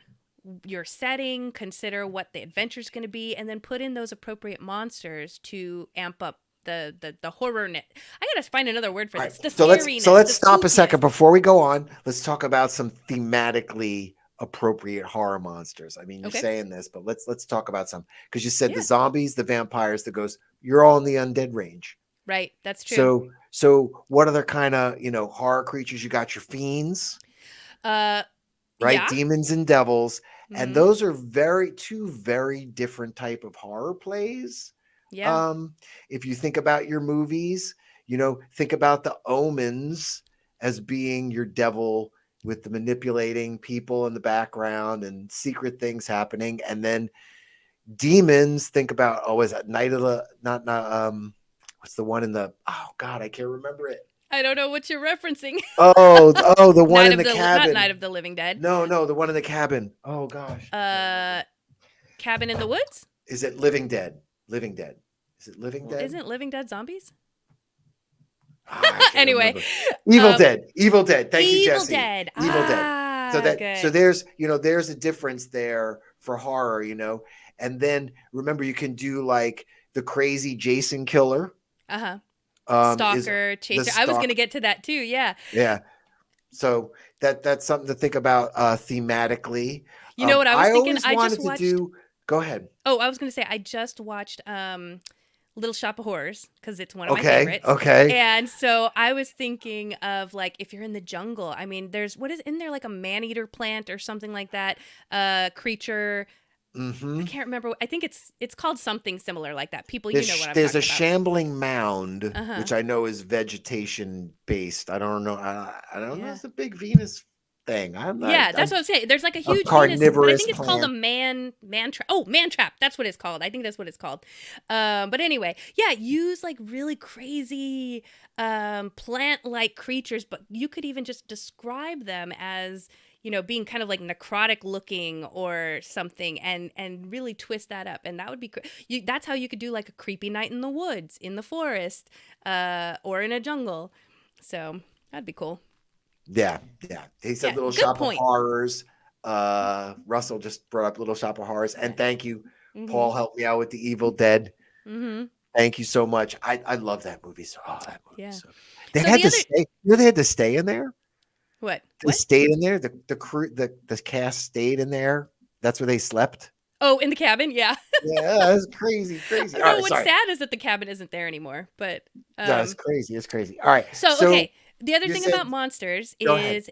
your setting, consider what the adventure's going to be, and then put in those appropriate monsters to amp up the horror-ness. I gotta find another word for this. The scariness. So let's stop a spookiness. second before we go on. Let's talk about some thematically appropriate horror monsters. I mean, you're saying this, but let's talk about some, because you said the zombies, the vampires, the ghosts. You're all in the undead range. Right, that's true. So what other kind of horror creatures? You got your fiends, right? Yeah. Demons and devils, and those are two very different type of horror plays. Yeah. If you think about your movies, think about the Omens as being your devil with the manipulating people in the background and secret things happening, and then demons. Think about is that Night of the what's the one in the God, I can't remember it. I don't know what you're referencing. The one in the cabin. Not Night of the Living Dead. No, the one in the cabin. Oh gosh. Cabin in the Woods? Is it Living Dead? Living Dead. Is it Living Dead? Isn't Living Dead zombies? Anyway, remember. Evil Dead. Thank you, Jesse. Dead. Evil Dead. So good. there's a difference there for horror, and then remember you can do like the crazy Jason killer. Stalker, chaser. I was going to get to that too. Yeah. Yeah. So that's something to think about thematically. You know what I was thinking? I wanted to do. Go ahead. Oh, I was going to say I just watched Little Shop of Horrors because it's one of my favorites. Okay. And so I was thinking of like if you're in the jungle. I mean, there's in there like a man-eater plant or something like that. Creature. I can't remember. I think it's called something similar like that. People, there's, you know what I'm there's talking a about. shambling mound, which I know is vegetation based. I don't know. I don't know. It's a big Venus thing. I'm not. That's what I'm saying. There's like a huge carnivorous Venus, but I think it's plant. called a man trap. Oh, man trap. That's what it's called. I think that's what it's called. But anyway, use like really crazy plant-like creatures, but you could even just describe them as being kind of like necrotic looking or something and really twist that up. And that would be that's how you could do like a creepy night in the woods, in the forest, or in a jungle. So that'd be cool. Yeah. He said Little good Shop point. of Horrors. Russell just brought up Little Shop of Horrors, and thank you, Mhm. Paul helped me out with the Evil Dead. Mm-hmm. Thank you so much. I love that movie. So that movie. Yeah. So they So had the to other stay. They had to stay in there. what? They What? stayed in there. The crew, the cast stayed in there. That's where they slept. Oh, in the cabin? Yeah. Yeah, that's crazy, crazy. All No, right, what's sorry. sad is that the cabin isn't there anymore. But That's crazy. It's crazy. All right. so So okay. The other you thing said, about monsters go ahead. is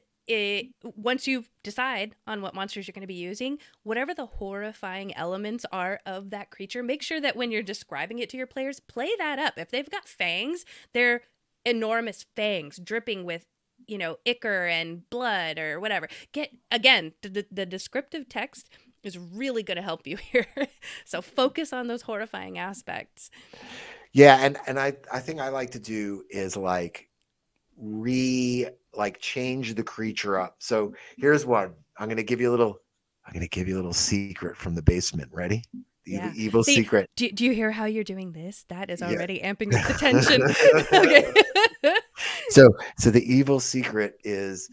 once you decide on what monsters you're going to be using, whatever the horrifying elements are of that creature, make sure that when you're describing it to your players, play that up. If they've got fangs, they're enormous fangs dripping with, ichor and blood or whatever. Get again, the descriptive text is really going to help you here. So focus on those horrifying aspects. Yeah, and I think I like to do is change the creature up. So here's one. I'm gonna give you a little secret from the basement. Ready? The Yeah. evil See, secret. do you hear how you're doing this? That is Yeah. already amping up the tension. Okay. So the evil secret is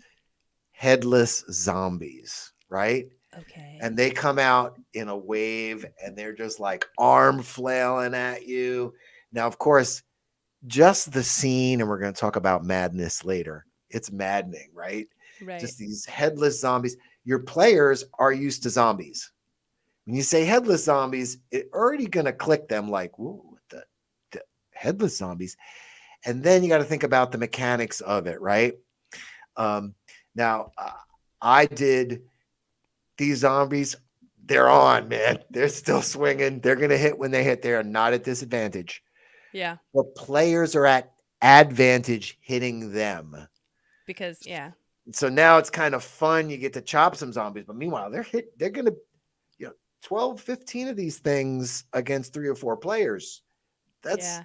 headless zombies, right? Okay. And they come out in a wave and they're just like arm flailing at you. Now, of course, just the scene, and we're going to talk about madness later. It's maddening, right? Right. Just these headless zombies. Your players are used to zombies. When you say headless zombies, it already going to click them like, whoa, the headless zombies. And then you got to think about the mechanics of it, right? Now, I did these zombies. They're on, man. They're still swinging. They're going to hit when they hit. They're not at disadvantage. Yeah. But players are at advantage hitting them. Because, yeah. So now it's kind of fun. You get to chop some zombies. But meanwhile, they're going to, 12, 15 of these things against 3 or 4 players. That's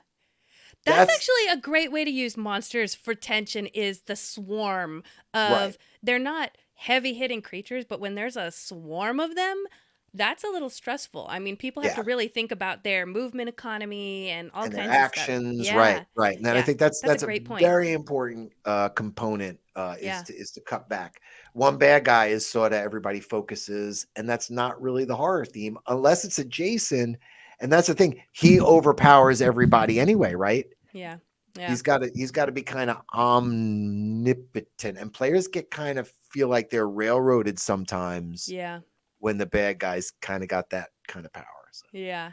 actually a great way to use monsters for tension is the swarm of, right. They're not heavy hitting creatures, but when there's a swarm of them, that's a little stressful. I mean, people have to really think about their movement economy and all kinds their of actions. stuff. Right. And I think that's a great point. Very important component is to cut back. One bad guy is sort of everybody focuses, and that's not really the horror theme unless it's a Jason. And that's the thing. He overpowers everybody anyway, right? Yeah. Yeah. He's got to be kind of omnipotent, and players kind of feel like they're railroaded sometimes. Yeah. When the bad guys kind of got that kind of power. So. Yeah.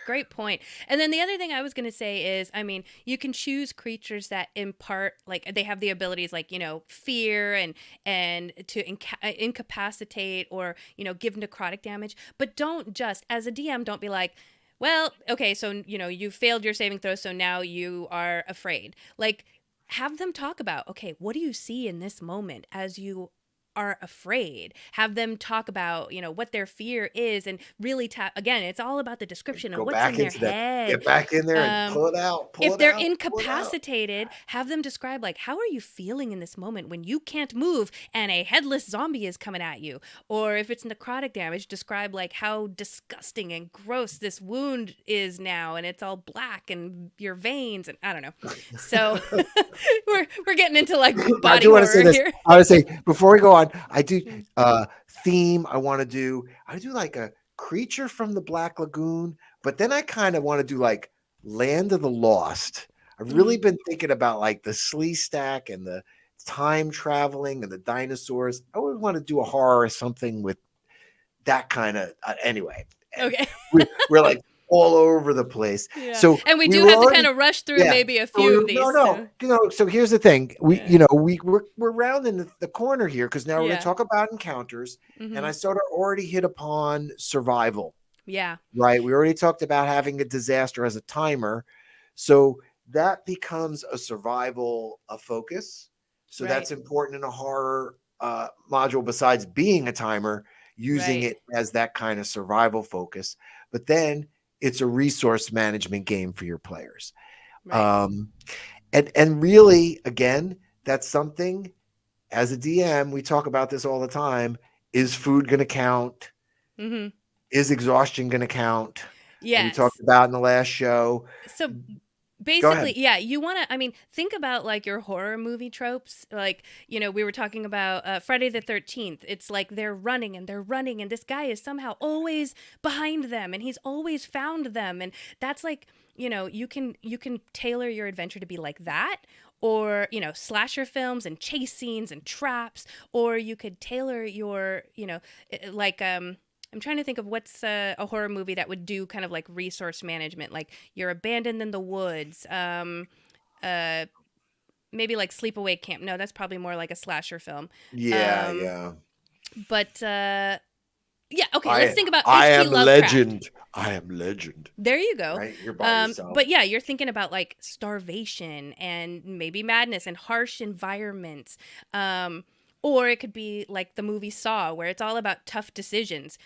Great point. And then the other thing I was going to say is, I mean, you can choose creatures that impart, like they have the abilities like, fear and to incapacitate or, give necrotic damage. But don't just, as a DM, don't be like, well, okay, so, you failed your saving throw, so now you are afraid. Like, have them talk about, okay, what do you see in this moment as you are afraid? Have them talk about, what their fear is and really again, it's all about the description of what's in their head. Get back in there and pull it out. If they're incapacitated, have them describe like, how are you feeling in this moment when you can't move and a headless zombie is coming at you? Or if it's necrotic damage, describe like how disgusting and gross this wound is now and it's all black and your veins and I don't know. So we're getting into like body horror here. I want to say before we go on, I do theme. I do like a creature from the Black Lagoon, but then I kind of want to do like Land of the Lost. I've really been thinking about like the Slee Stack and the time traveling and the dinosaurs. I would want to do a horror or something with that kind of anyway. Okay. We're like all over the place. Yeah. So and we do have to kind of rush through maybe a few of these. So here's the thing. We're rounding the corner here because now we're going to talk about encounters, and I sort of already hit upon survival. Yeah. Right. We already talked about having a disaster as a timer. So that becomes a survival focus. So that's important in a horror module besides being a timer, using it as that kind of survival focus. But then it's a resource management game for your players. Right. And really, again, that's something as a DM, we talk about this all the time. Is food going to count? Mm-hmm. Is exhaustion going to count? Yes. We talked about in the last show. So Basically, yeah, you want to, I mean, think about like your horror movie tropes. Like, we were talking about Friday the 13th. It's like they're running and this guy is somehow always behind them and he's always found them. And that's like, you can tailor your adventure to be like that. Or, slasher films and chase scenes and traps. Or you could tailor your, like, I'm trying to think of what's a horror movie that would do kind of like resource management, like you're abandoned in the woods. Maybe like Sleepaway Camp. No, that's probably more like a slasher film. Yeah, yeah. But yeah, okay. Let's think about I H.P. am Lovecraft. legend. I am legend. There you go. Right, you're by yourself. But yeah, you're thinking about like starvation and maybe madness and harsh environments. Or it could be like the movie Saw, where it's all about tough decisions.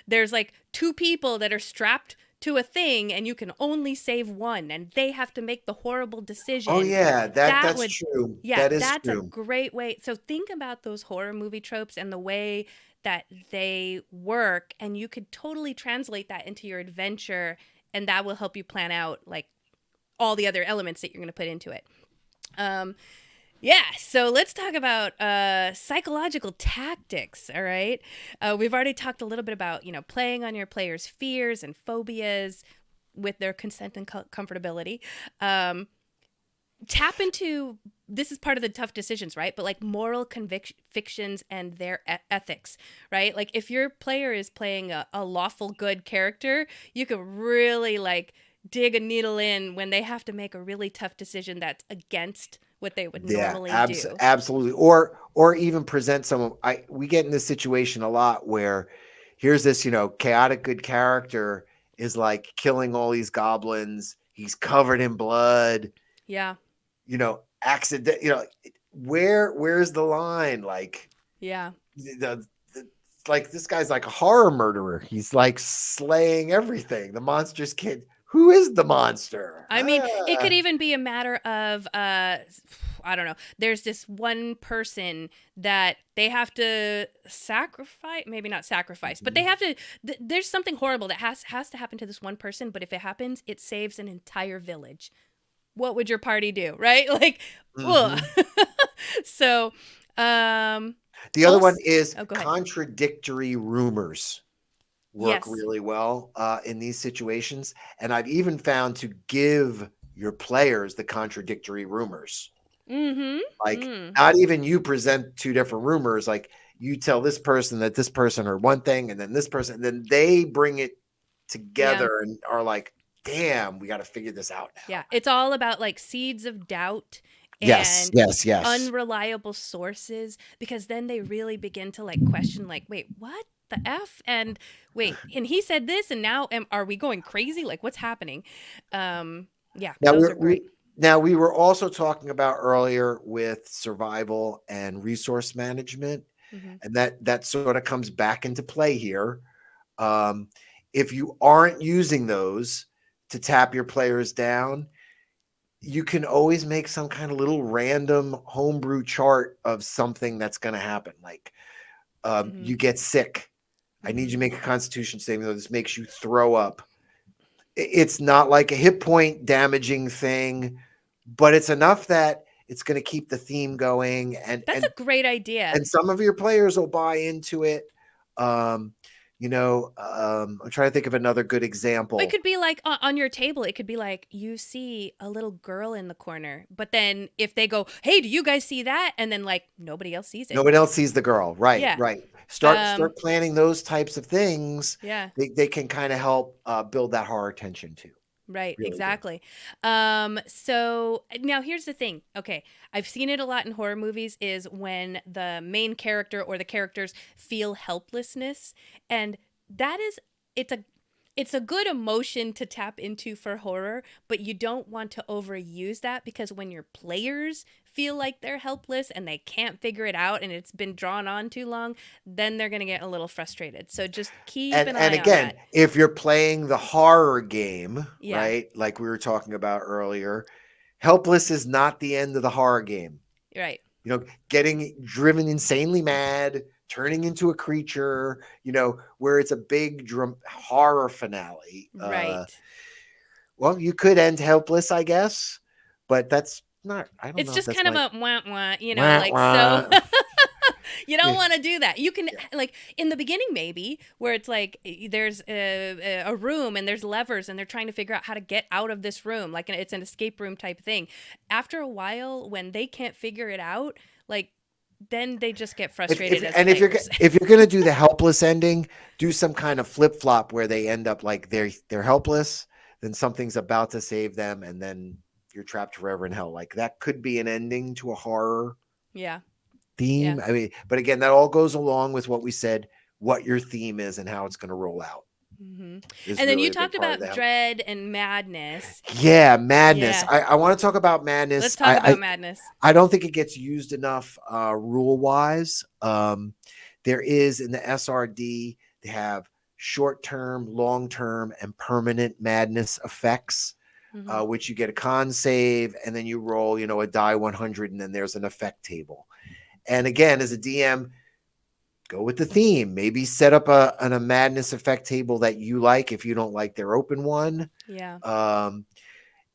There's like two people that are strapped to a thing and you can only save one and they have to make the horrible decision. Oh yeah, that's true. Yeah, that is that's true. a great way. So think about those horror movie tropes and the way that they work, and you could totally translate that into your adventure, and that will help you plan out like all the other elements that you're going to put into it. Yeah, so let's talk about psychological tactics, all right? We've already talked a little bit about, playing on your players' fears and phobias with their consent and comfortability. Tap into, this is part of the tough decisions, right? But like moral convictions and their ethics, right? Like if your player is playing a lawful good character, you could really like dig a needle in when they have to make a really tough decision that's against what they would normally do. Absolutely. Or even present someone. We get in this situation a lot where here's this, chaotic good character is like killing all these goblins. He's covered in blood. Yeah. Accident, where's the line? Like, yeah. Like this guy's like a horror murderer. He's like slaying everything. The monster's kid. Who is the monster? I mean, it could even be a matter of, I don't know. There's this one person that they have to sacrifice, maybe not sacrifice, but they have to, there's something horrible that has to happen to this one person. But if it happens, it saves an entire village. What would your party do? Right? Like, so, the other one is contradictory rumors. Work really well in these situations. And I've even found to give your players the contradictory rumors. Mm-hmm. Like not even you present two different rumors. Like you tell this person that this person are one thing and then this person, and then they bring it together and are like, damn, we got to figure this out now. Yeah. It's all about like seeds of doubt. Yes. Unreliable sources, because then they really begin to like question like, wait, what the F? And wait, and he said this, and now are we going crazy? Like, what's happening? Yeah, now those are great. Now we were also talking about earlier with survival and resource management, and that sort of comes back into play here. If you aren't using those to tap your players down, you can always make some kind of little random homebrew chart of something that's going to happen. Like you get sick. I need you to make a constitution saving throw. This makes you throw up. It's not like a hit point damaging thing, but it's enough that it's going to keep the theme going. And that's a great idea. And some of your players will buy into it. I'm trying to think of another good example. It could be like on your table, it could be like you see a little girl in the corner, but then if they go, hey, do you guys see that? And then like nobody else sees it. Nobody else sees the girl. Right. Yeah. Right. Start planning those types of things. Yeah. They can kind of help build that horror tension too. Right, really exactly. So now here's the thing. Okay, I've seen it a lot in horror movies is when the main character or the characters feel helplessness, and that is it's a good emotion to tap into for horror, but you don't want to overuse that, because when your players feel like they're helpless and they can't figure it out and it's been drawn on too long, then they're going to get a little frustrated. So just keep an eye on that. And again, if you're playing the horror game, right, like we were talking about earlier, helpless is not the end of the horror game. Right. Getting driven insanely mad, turning into a creature, where it's a big horror finale. Right. Well, you could end helpless, I guess, but that's not. I don't It's know if just that's kind of my. a wah wah, Wah, like so. wah. You don't Yeah. want to do that. You can like in the beginning maybe where it's like there's a room and there's levers and they're trying to figure out how to get out of this room, like it's an escape room type thing. After a while, when they can't figure it out, like then they just get frustrated as If you're players. if you're gonna do the helpless ending, do some kind of flip flop where they end up like they're helpless, then something's about to save them, and then you're trapped forever in hell. Like that could be an ending to a horror Yeah. Yeah. theme. I mean, but again, that all goes along with what we said, what your theme is and how it's going to roll out hmm is And then you really a big talked part of about that. dread and madness. Yeah, madness. Yeah. I want to talk about Let's madness. talk about madness. I don't think it gets used enough rule wise. There is in the SRD, they have short term, long term, and permanent madness effects, hmm which you get a con save and then you roll, a die 100, and then there's an effect table. And again, as a DM, go with the theme. Maybe set up a madness effect table that you like if you don't like their open one. Yeah. Um,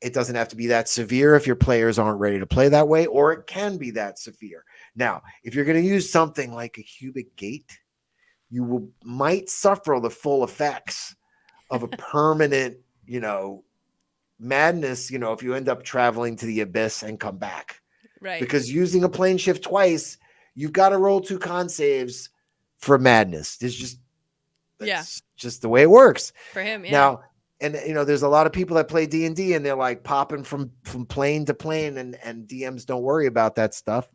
it doesn't have to be that severe if your players aren't ready to play that way, or it can be that severe. Now, if you're going to use something like a cubic gate, you might suffer the full effects of a permanent, madness, if you end up traveling to the abyss and come back. Right. Because using a plane shift twice, you've got to roll 2 con saves for madness. That's just the way it works. For him, yeah. Now, and there's a lot of people that play D&D and they're like popping from plane to plane, and DMs don't worry about that stuff.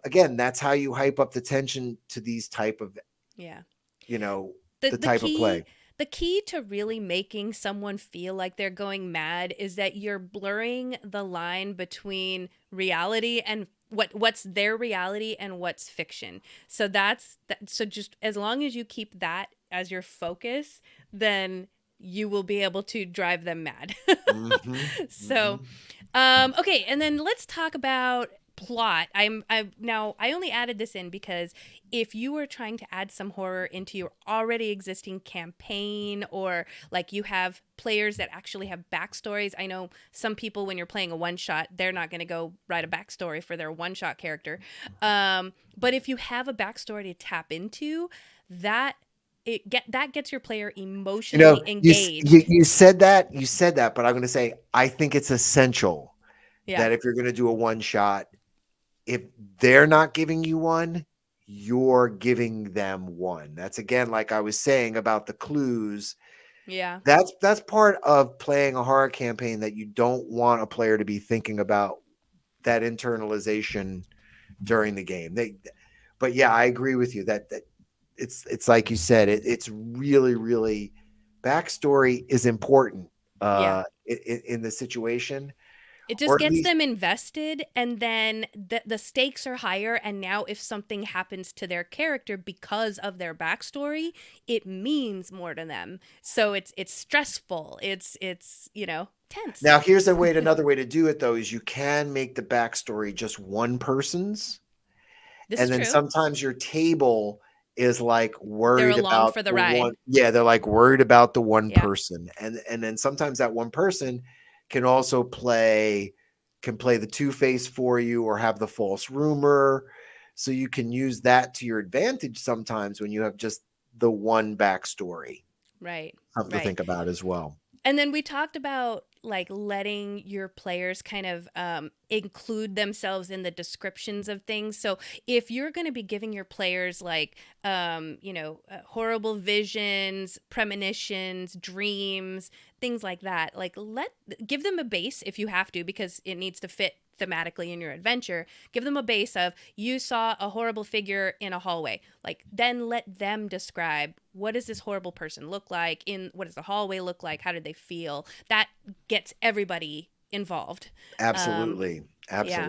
Again, that's how you hype up the tension to these type of, yeah. the type of play. The key to really making someone feel like they're going mad is that you're blurring the line between reality and what's their reality and what's fiction. So so just as long as you keep that as your focus, then you will be able to drive them mad. So, okay, and then let's talk about plot. I only added this in because if you were trying to add some horror into your already existing campaign, or like you have players that actually have backstories. I know some people, when you're playing a one shot, they're not going to go write a backstory for their one shot character. But if you have a backstory to tap into, that gets your player emotionally engaged. You said that, but I'm going to say, I think it's essential Yeah. that if you're going to do a one shot, if they're not giving you one, you're giving them one. That's again, like I was saying about the clues. Yeah. That's part of playing a horror campaign, that you don't want a player to be thinking about that internalization during the game. But yeah, I agree with you that it's like you said, it's really, really, backstory is important in the situation. It just Or at gets least, them invested, and then the stakes are higher. And now, if something happens to their character because of their backstory, it means more to them. So it's stressful. It's tense. now here's another way to do it though, is you can make the backstory just one person's, This and is then true. sometimes your table is like They're worried along about for the the ride. one. Yeah, they're like worried about the one Yeah. person, and then sometimes that one person can also play the two-face for you, or have the false rumor, so you can use that to your advantage sometimes when you have just the one backstory. Right. Something to Right. think about as well. And then we talked about like letting your players kind of include themselves in the descriptions of things. So if you're going to be giving your players like, horrible visions, premonitions, dreams, things like that, like give them a base if you have to, because it needs to fit thematically in your adventure. Give them a base of, you saw a horrible figure in a hallway. Like, then let them describe, what does this horrible person look like? What does the hallway look like? How did they feel? That gets everybody involved. Absolutely. Yeah.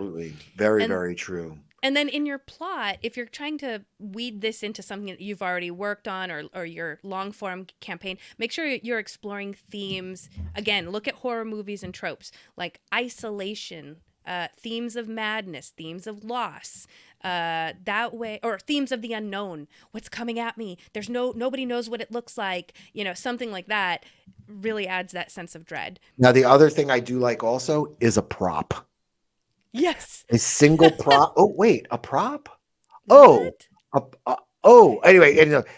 Very, And- very true. And then in your plot, if you're trying to weed this into something that you've already worked on, or your long form campaign, make sure you're exploring themes. Again, look at horror movies and tropes like isolation. themes of madness, themes of loss, that way, or themes of the unknown. What's coming at me? Nobody knows what it looks like. Something like that really adds that sense of dread. Now, the other thing I do like also is a prop. Yes. A single prop. Oh, wait, a prop? Oh, anyway,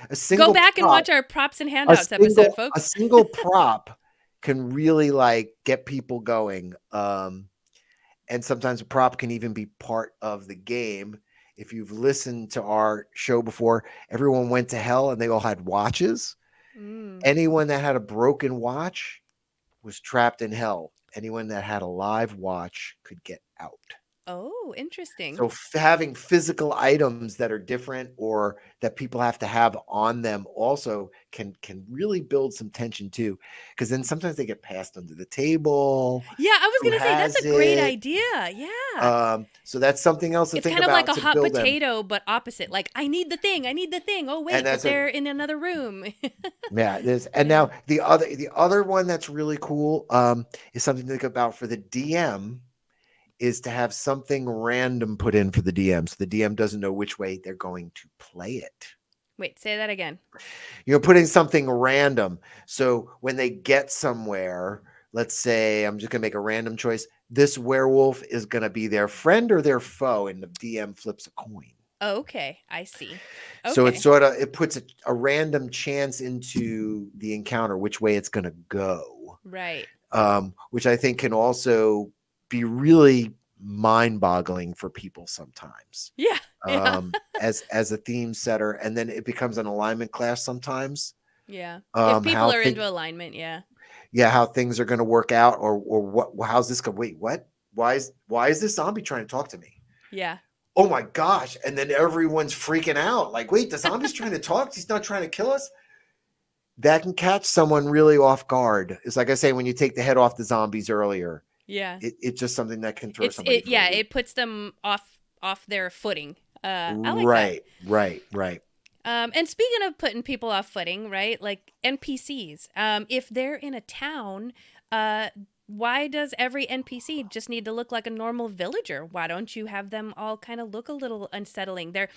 a single Go back prop, and watch our props and handouts episode, folks. A single prop can really like get people going. And sometimes a prop can even be part of the game. If you've listened to our show before, everyone went to hell and they all had watches. Anyone that had a broken watch was trapped in hell. Anyone that had a live watch could get out. Oh, interesting. So having physical items that are different or that people have to have on them also can really build some tension too, because then sometimes they get passed under the table. Yeah, I was going to say that's a great idea. Yeah. So that's something else to it's think kind of about. Like a hot potato, but opposite. Like, I need the thing. Oh wait, but they're in another room. Yeah, now the other one that's really cool is something to think about for the DM. Is to have something random put in for the DM. So the DM doesn't know which way they're going to play it. Wait, say that again. You're putting something random. So when they get somewhere, let's say, I'm just going to make a random choice. This werewolf is going to be their friend or their foe. And the DM flips a coin. Oh, okay. I see. Okay. So it puts a random chance into the encounter, which way it's going to go. Right. Which I think can also be really mind-boggling for people sometimes. Yeah. As a theme setter, and then it becomes an alignment class sometimes. Yeah. If people are into alignment, yeah. Yeah, how things are going to work out, or what? How's this going? Wait, what? Why is this zombie trying to talk to me? Yeah. Oh my gosh! And then everyone's freaking out. Like, wait, the zombie's trying to talk. He's not trying to kill us. That can catch someone really off guard. It's like I say, when you take the head off the zombies earlier. Yeah. It's just something that can throw somebody. It puts them off their footing. I like that. Right. And speaking of putting people off footing, right? Like NPCs. If they're in a town, why does every NPC just need to look like a normal villager? Why don't you have them all kind of look a little unsettling? Their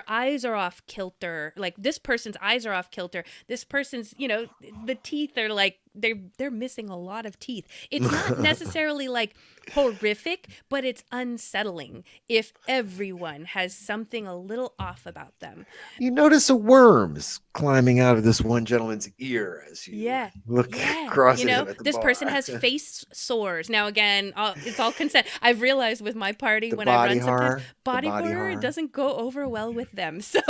eyes are off kilter. Like, this person's eyes are off kilter. This person's, the teeth are like they're missing a lot of teeth. It's not necessarily like horrific, but it's unsettling if everyone has something a little off about them. You notice a worm's climbing out of this one gentleman's ear as you look across him at the this bar. person has face sores. Now, again, it's all consent. I've realized with my party when I run sometimes, body horror doesn't go over well with them. So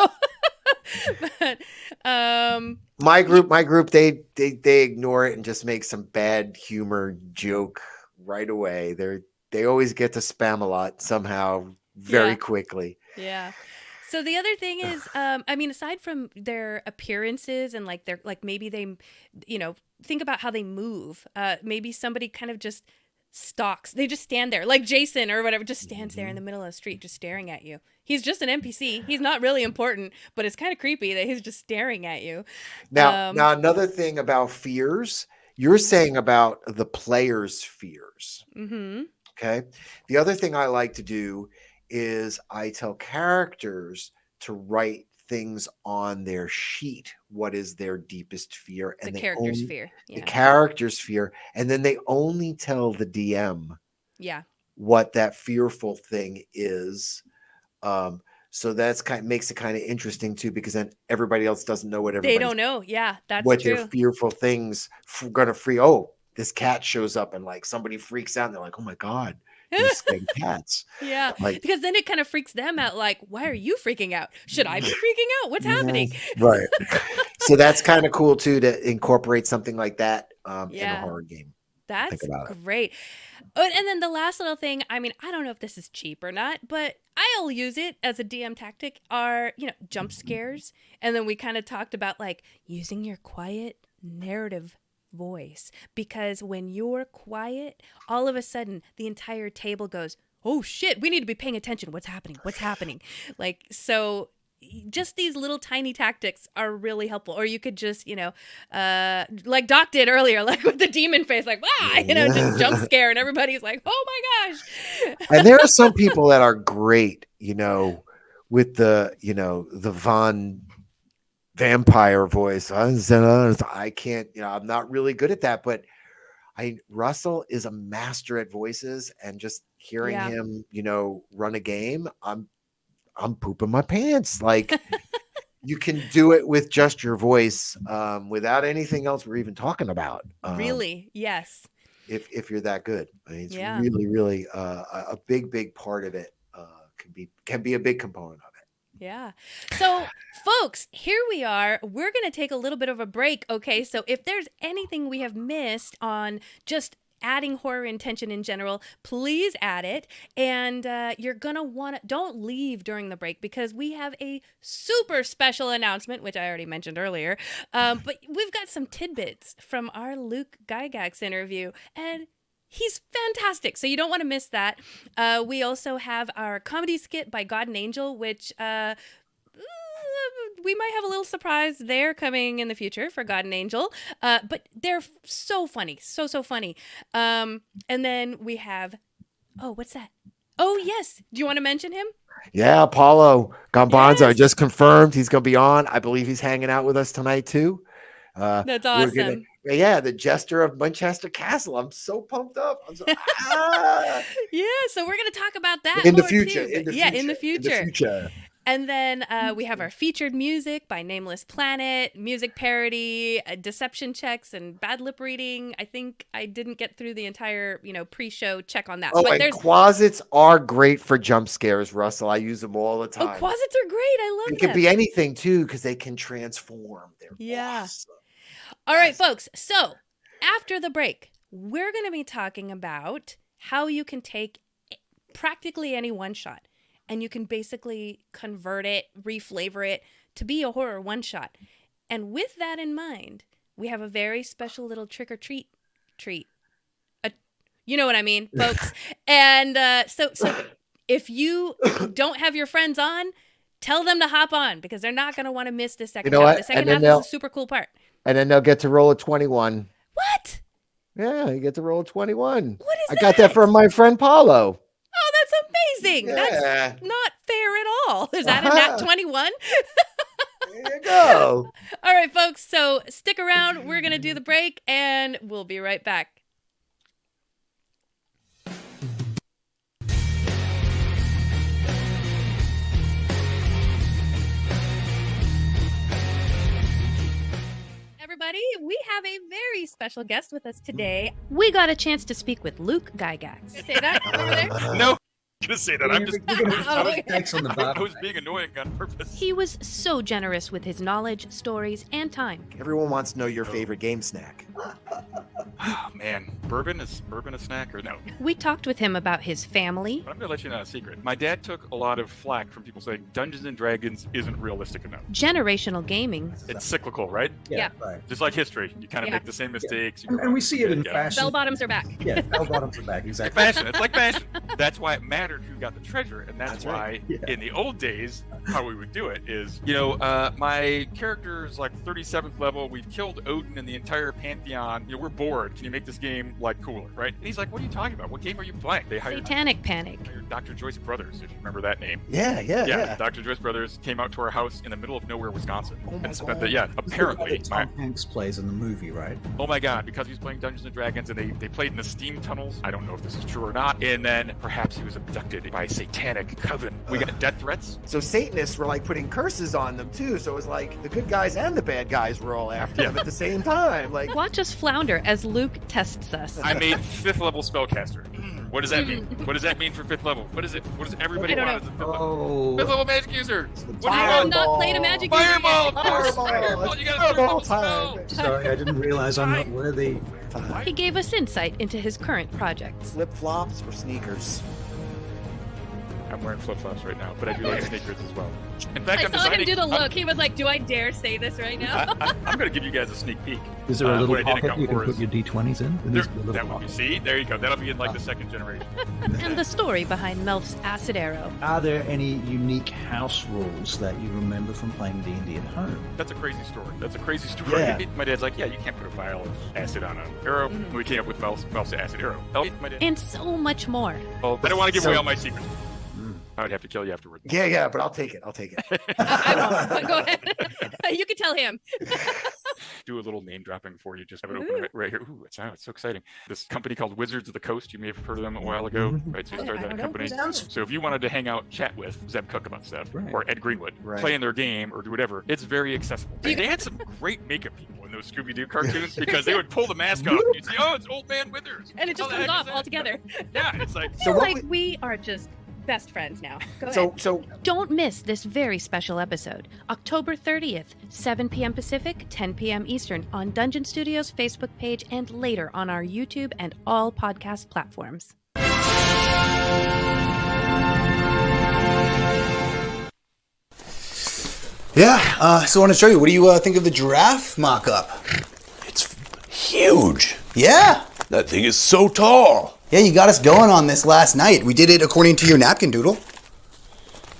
but my group they ignore it and just make some bad humor joke right away. They always get to spam a lot somehow very quickly. Yeah. So the other thing is, aside from their appearances and like maybe they, think about how they move. Maybe somebody kind of just stalks. They just stand there, like Jason or whatever, just stands there in the middle of the street, just staring at you. He's just an NPC. He's not really important, but it's kind of creepy that he's just staring at you. Now another thing about fears, you're saying about the player's fears. Mm-hmm. Okay. The other thing I like to do is I tell characters to write things on their sheet. What is their deepest fear? And the character's fear. Yeah. The character's fear. And then they only tell the DM what that fearful thing is. So that's makes it kind of interesting too, because then everybody else doesn't know what they don't know. Yeah, that's what true. Your fearful things gonna free. Oh, this cat shows up and like somebody freaks out and they're like, oh my God. These scared cats. Yeah, because then it kind of freaks them out. Like, why are you freaking out? Should I be freaking out? What's happening? Right. So that's kind of cool too to incorporate something like that in a horror game. That's great. And then the last little thing. I mean, I don't know if this is cheap or not, but I'll use it as a DM tactic. Are jump scares, and then we kind of talked about like using your quiet narrative voice, because when you're quiet, all of a sudden the entire table goes, oh shit, we need to be paying attention. What's happening? Like, so just these little tiny tactics are really helpful. Or you could just, like Doc did earlier, like with the demon face, like, just jump scare. And everybody's like, oh my gosh. And there are some people that are great, with the, the Von vampire voice. I can't, I'm not really good at that, but Russell is a master at voices, and just hearing him, run a game, I'm pooping my pants. Like, you can do it with just your voice, without anything else we're even talking about. Really? Yes. If you're that good, it's really, really a big part of it. Can be a big component of it. Yeah. So, folks, here we are. We're going to take a little bit of a break. Okay. So if there's anything we have missed on just adding horror and tension in general, please add it. And you're going to don't leave during the break, because we have a super special announcement, which I already mentioned earlier. But we've got some tidbits from our Luke Gygax interview, and he's fantastic. So you don't want to miss that. We also have our comedy skit by God and Angel, which we might have a little surprise there coming in the future for God and Angel. But they're so funny. So funny. And then we have, what's that? Oh, yes. Do you want to mention him? Yeah, Paulo Gambanza. Yes. Just confirmed he's going to be on. I believe he's hanging out with us tonight, too. That's awesome. The Jester of Manchester Castle. I'm so pumped up. Yeah, so we're going to talk about that in the more future. too. In the future. And then we have our featured music by Nameless Planet, music parody, deception checks, and bad lip reading. I think I didn't get through the entire, pre-show check on that. Oh, but and closets are great for jump scares, Russell. I use them all the time. Oh, closets are great. I love them. It can be anything, too, because they can transform. They're awesome. All right, folks. So after the break, we're going to be talking about how you can take practically any one-shot, and you can basically convert it, reflavor it to be a horror one-shot. And with that in mind, we have a very special little trick-or-treat treat. You know what I mean, folks? And so if you don't have your friends on, tell them to hop on, because they're not going to want to miss the second half. The second half is a super cool part. And then they'll get to roll a 21. What? Yeah, you get to roll a 21. What is that? I got that from my friend Paulo. Oh, that's amazing. Yeah. That's not fair at all. Is that a nat 21? There you go. All right, folks. So stick around. We're going to do the break, and we'll be right back. Everybody, we have a very special guest with us today. We got a chance to speak with Luke Gygax. Say that over there? No, I'm gonna say that. I'm just. Thanks on the back. I was being annoying on purpose. He was so generous with his knowledge, stories, and time. Everyone wants to know your favorite game snack. Oh man, bourbon is a snack or no? We talked with him about his family. But I'm gonna let you know a secret. My dad took a lot of flack from people saying Dungeons and Dragons isn't realistic enough. Generational gaming. It's cyclical, right? Yeah. Right. Just like history, you kind of make the same mistakes. And we see it in fashion. Bell bottoms are back. Yeah, bell bottoms are back. It's Exactly. fashion. It's like fashion. That's why it mattered who got the treasure, and that's why right. Yeah. in the old days, how we would do it is, my character's like 37th level. We've killed Odin and the entire pantheon. We're bored. Can you make this game like cooler, right? And he's like, "What are you talking about? What game are you playing?" They hired Satanic Panic. Dr. Joyce Brothers, if you remember that name. Yeah. Dr. Joyce Brothers came out to our house in the middle of nowhere, Wisconsin, and spent God. apparently. Tom Hanks plays in the movie, right? Oh my God, because he was playing Dungeons and Dragons and they played in the steam tunnels. I don't know if this is true or not. And then perhaps he was abducted by a satanic coven. We got death threats. So Satanists were like putting curses on them too. So it was like the good guys and the bad guys were all after them at the same time. Like, Watch us flounder as Luke tests us. I made 5th level spellcaster. What does that mean? What does that mean for 5th level? What is it? What does everybody I don't want as a 5th level? Oh. 5th level magic user. What do you I have want? not played a magic user yet. Fireball, of course. Fireball. Fireball. You got a 3rd level spell. Sorry, I didn't realize I'm not worthy. He gave us insight into his current projects. flip flops or sneakers. I'm wearing flip-flops right now, but I do like sneakers as well. In fact, I I'm saw him deciding, do the look. He was like, "Do I dare say this right now?" I'm going to give you guys a sneak peek. Is there a little what I did pocket at you can Gulf put your D20s in? There needs to be a little That would be, pocket. see, there you go. That'll be in like the second generation. And the story behind Melf's acid arrow. Are there any unique house rules that you remember from playing D&D at home? That's a crazy story. That's a crazy story. Yeah. My dad's like, yeah, you can't put a vial of acid on an arrow. We came up with Melf's acid arrow. My dad. And so much more. Well, I don't want to give away all my secrets. I would have to kill you afterward. Yeah, but I'll take it. I'll take it. I won't. Go ahead. You can tell him. Do a little name dropping for you. Just have it open right here. Ooh, it's so exciting. This company called Wizards of the Coast. You may have heard of them a while ago, right? So you started that company. So if you wanted to hang out, chat with Zeb Cook about stuff, or Ed Greenwood, play in their game, or do whatever, it's very accessible. They had some great makeup people in those Scooby-Doo cartoons because they would pull the mask off and you'd see, oh, it's Old Man Withers. And it just comes off altogether. Yeah, it's like... I feel like we are just best friends now. Go ahead. So don't miss this very special episode, October 30th, 7 p.m. Pacific, 10 p.m. Eastern, on Dungeon Studios' Facebook page and later on our YouTube and all podcast platforms. Yeah, so I want to show you. What do you think of the giraffe mock-up? It's huge. Yeah. That thing is so tall. Yeah, you got us going on this last night. We did it according to your napkin doodle.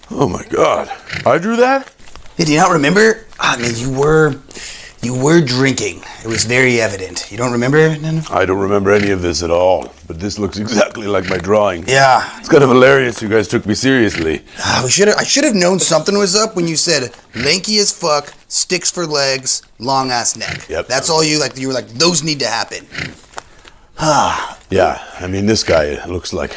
Oh my god. I drew that? Yeah, do you not remember? I mean, you were drinking. It was very evident. You don't remember? I don't remember any of this at all, but this looks exactly like my drawing. Yeah. It's kind of hilarious you guys took me seriously. I should have known something was up when you said lanky as fuck, sticks for legs, long ass neck. Yep. That's all you were like, those need to happen. Yeah, I mean, this guy looks like...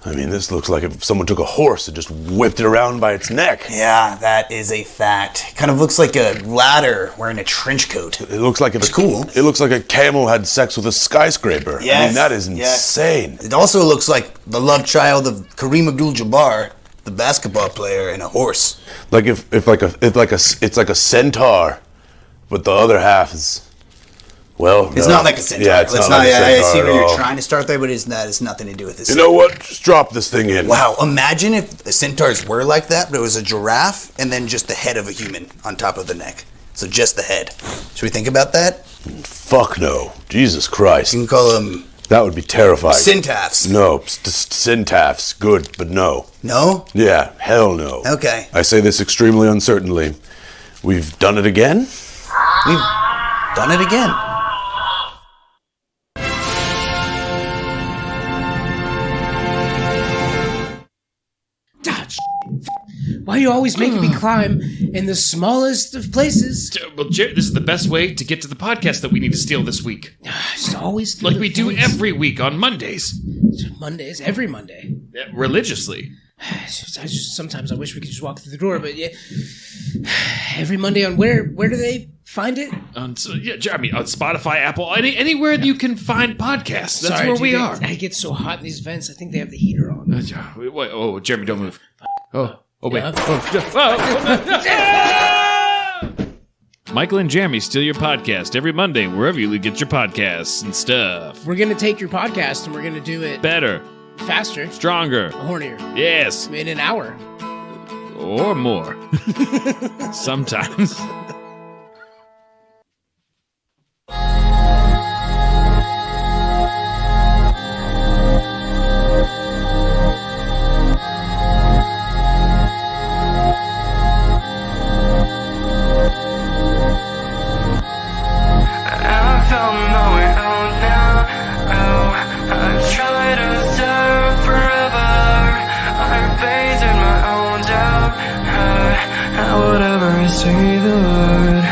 this looks like if someone took a horse and just whipped it around by its neck. Yeah, that is a fact. Kind of looks like a ladder wearing a trench coat. It looks like it's cool. It looks like a camel had sex with a skyscraper. Yes, I mean, that is insane. It also looks like the love child of Kareem Abdul-Jabbar, the basketball player, and a horse. Like it's like a centaur, but the other half is... Well, it's not like a centaur. Yeah, it's not like a centaur. I see at what you're all. trying to start there, but it's nothing to do with this. You know what? Just drop this thing in. Wow, imagine if the centaurs were like that, but it was a giraffe and then just the head of a human on top of the neck. So just the head. Should we think about that? Fuck no. Jesus Christ. You can call them... That would be terrifying. Syntaphs. No, syntaphs. Good, but no. No? Yeah, hell no. Okay. I say this extremely uncertainly. We've done it again? We've done it again. Why are you always making me climb in the smallest of places? Well, Jared, this is the best way to get to the podcast that we need to steal this week. It's always like we do every week on Mondays. Mondays, every Monday. Yeah, religiously. Sometimes I wish we could just walk through the door, but yeah. Every Monday on where do they find it? On Spotify, Apple, anywhere you can find podcasts. That's Sorry, where we are. I get so hot in these vents. I think they have the heater on. Oh, Jeremy, don't move. Oh, wait. Michael and Jeremy Steal Your Podcast every Monday, wherever you get your podcasts and stuff. We're going to take your podcast and we're going to do it better, faster, stronger, hornier. Yes. In an hour. Or more. Sometimes. Say the word,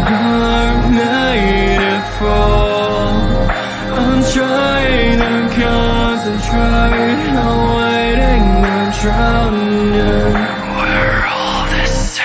I'm made it fall. I'm trying to concentrate, I'm waiting, I'm drowning. We're all the same.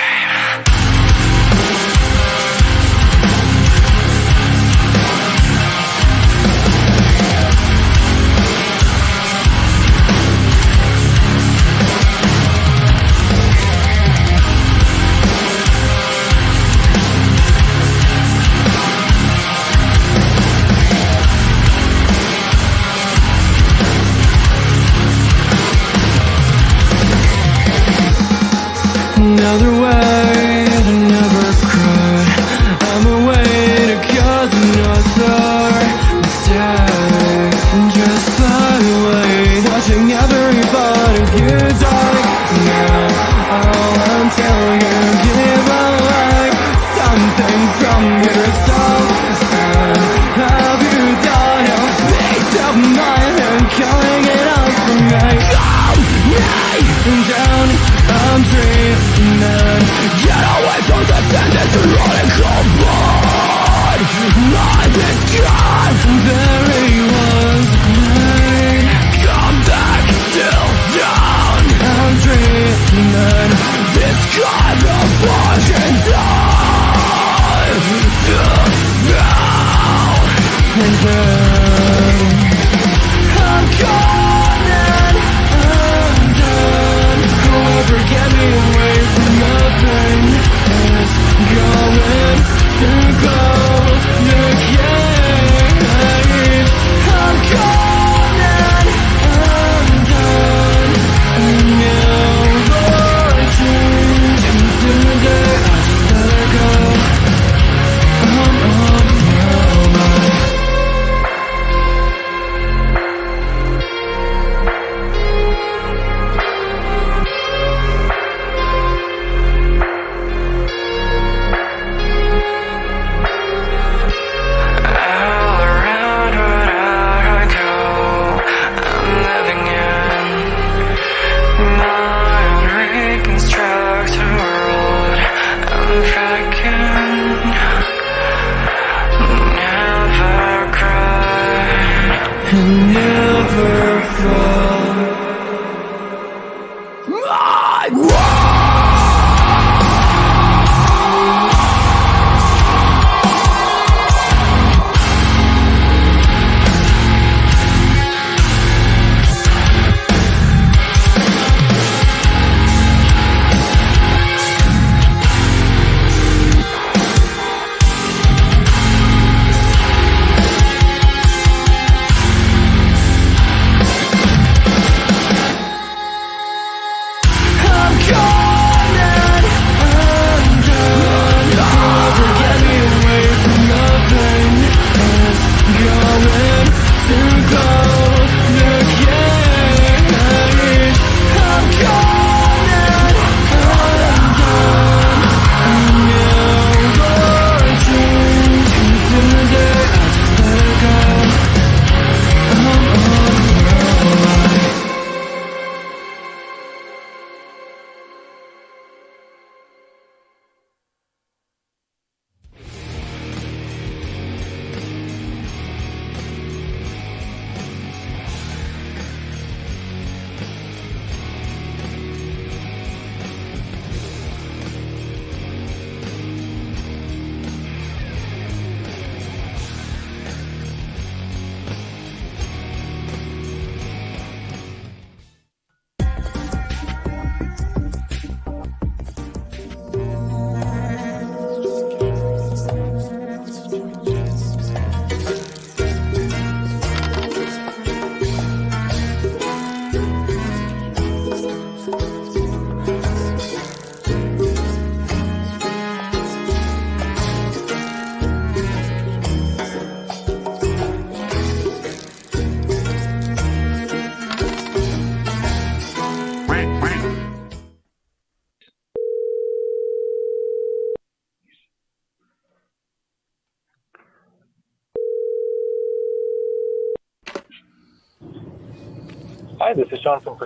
Hi, this is Sean from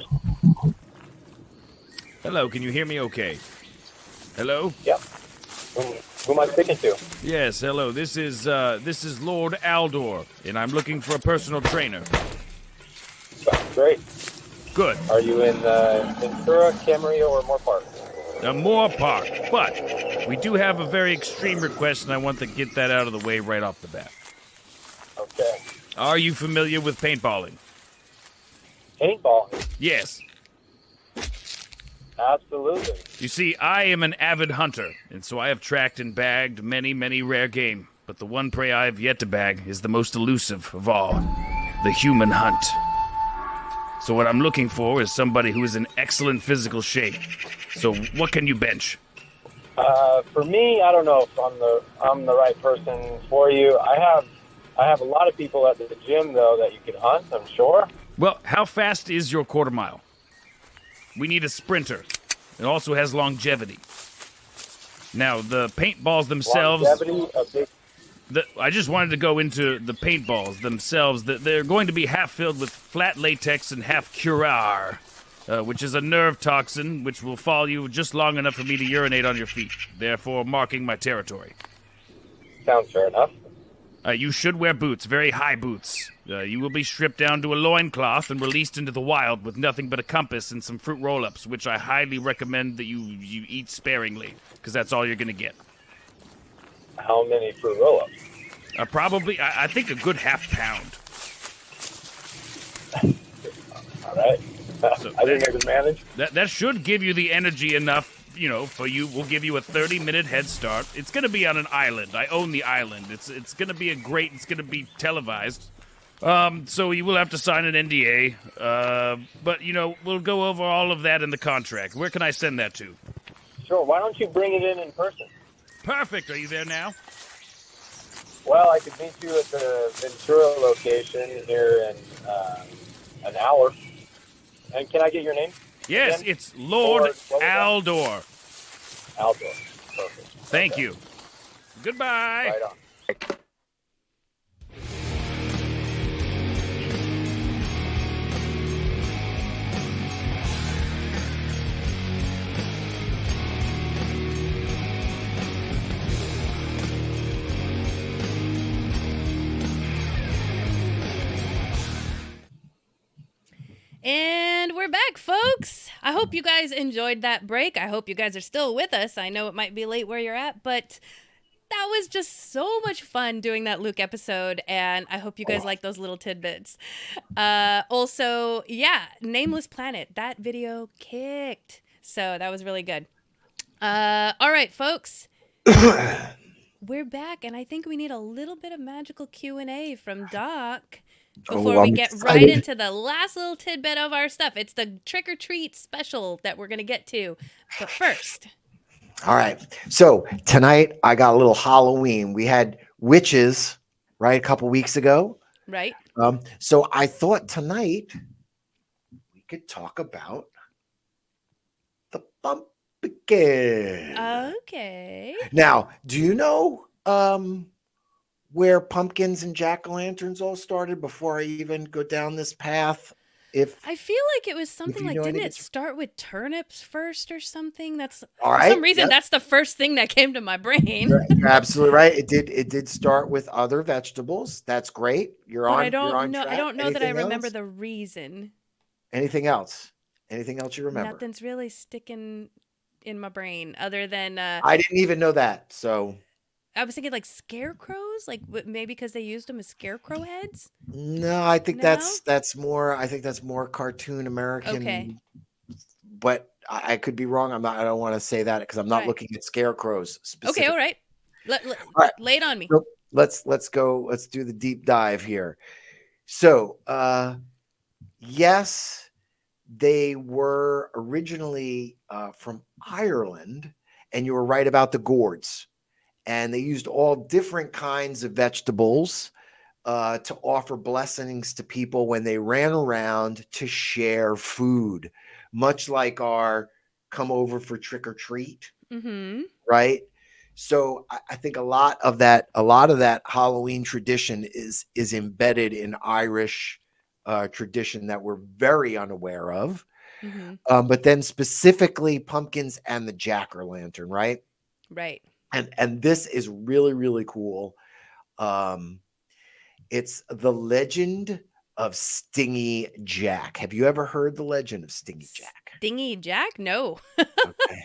Hello, can you hear me okay? Hello? Yeah. Who am I speaking to? Yes, hello. This is Lord Aldor, and I'm looking for a personal trainer. Great. Good. Are you in Ventura, Camarillo, or Moore Park? Moore Park, but we do have a very extreme request, and I want to get that out of the way right off the bat. Okay. Are you familiar with paintballing? Paintballing? Yes. Absolutely. You see, I am an avid hunter, and so I have tracked and bagged many, many rare game. But the one prey I have yet to bag is the most elusive of all, the human hunt. So what I'm looking for is somebody who is in excellent physical shape. So what can you bench? For me, I don't know if I'm the right person for you. I have a lot of people at the gym though that you could hunt, I'm sure. Well, how fast is your quarter mile? We need a sprinter. It also has longevity. Now, the paintballs themselves... Longevity, a big... I just wanted to go into the paintballs themselves. They're going to be half filled with flat latex and half curare, which is a nerve toxin which will follow you just long enough for me to urinate on your feet, therefore marking my territory. Sounds fair enough. You should wear boots, very high boots. You will be stripped down to a loincloth and released into the wild with nothing but a compass and some fruit roll-ups, which I highly recommend that you eat sparingly, because that's all you're going to get. How many fruit roll-ups? Probably, I think a good half pound. All right. So I think I can manage. That should give you the energy enough, for you. We'll give you a 30-minute head start. It's going to be on an island. I own the island. It's going to be it's going to be televised. So you will have to sign an NDA. But, we'll go over all of that in the contract. Where can I send that to? Sure. Why don't you bring it in person? Perfect. Are you there now? Well, I could meet you at the Ventura location here in an hour. And can I get your name? Yes, again? it's Lord Aldor. Aldor. Perfect. Thank you. Goodbye. Right on. And we're back, folks. I hope you guys enjoyed that break. I hope you guys are still with us. I know it might be late where you're at, but that was just so much fun doing that Luke episode, and I hope you guys like those little tidbits. Also, yeah, Nameless Planet. That video kicked. So that was really good. All right, folks. We're back, and I think we need a little bit of magical Q&A from Doc before we get right into the last little tidbit of our stuff. It's the trick-or-treat special that we're going to get to. But first... All right. So tonight I got a little Halloween. We had witches, right, a couple weeks ago. Right. So I thought tonight we could talk about the pumpkin. Okay. Now, do you know where pumpkins and jack-o'-lanterns all started before I even go down this path? I feel like it was something like, didn't it start with turnips first or something? That's all right. For some reason, that's the first thing that came to my brain. You're absolutely right. It did start with other vegetables. That's great. You're on track. I don't know that I remember else? the reason. Anything else? Anything else you remember? Nothing's really sticking in my brain other than I didn't even know that. So I was thinking like scarecrows, like maybe because they used them as scarecrow heads. No, I think that's more. I think that's more cartoon American. Okay. But I could be wrong. I don't want to say that because I'm not looking at scarecrows specifically. Okay, all right. All right. Lay it on me. So let's go. Let's do the deep dive here. So, yes, they were originally from Ireland, and you were right about the gourds. And they used all different kinds of vegetables to offer blessings to people when they ran around to share food, much like our come over for trick or treat, right? So I think a lot of that Halloween tradition is embedded in Irish tradition that we're very unaware of. Mm-hmm. But then specifically pumpkins and the jack-o'-lantern, right? Right. And this is really, really cool. It's the legend of Stingy Jack. Have you ever heard the legend of Stingy Jack? Stingy Jack? No. Okay.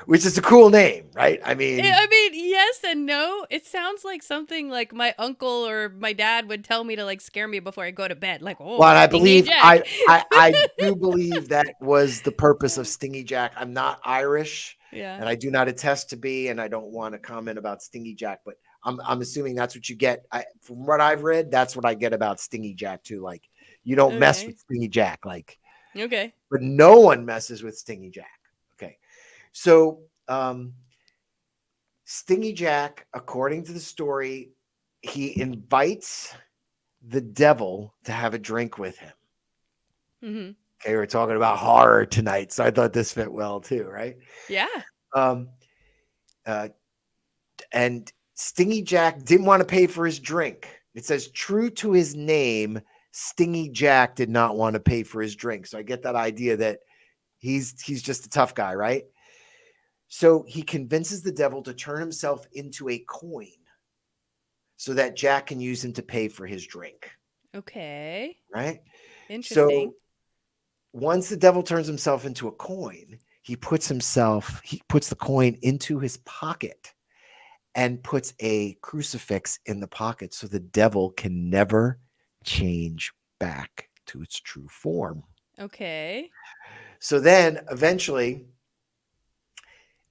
Which is a cool name, right? I mean, Yes and no. It sounds like something like my uncle or my dad would tell me to like scare me before I go to bed. Like, oh, well, and I Stingy believe Jack. I do believe that was the purpose of Stingy Jack. I'm not Irish, Yeah. and I do not attest to be, and I don't want to comment about Stingy Jack, but I'm assuming that's what you get. From what I've read, that's what I get about Stingy Jack too. Like, you don't mess with Stingy Jack, like, Okay. but no one messes with Stingy Jack. Okay, so Stingy Jack, according to the story, he invites the devil to have a drink with him. Mm-hmm. Okay, we're talking about horror tonight, so I thought this fit well too, right? Yeah. And Stingy Jack didn't want to pay for his drink. It says, true to his name, Stingy Jack did not want to pay for his drink. So I get that idea that he's just a tough guy, right? So he convinces the devil to turn himself into a coin so that Jack can use him to pay for his drink. Okay. Right? Interesting. So once the devil turns himself into a coin, he puts the coin into his pocket and puts a crucifix in the pocket so the devil can never change back to its true form. Okay. So then eventually,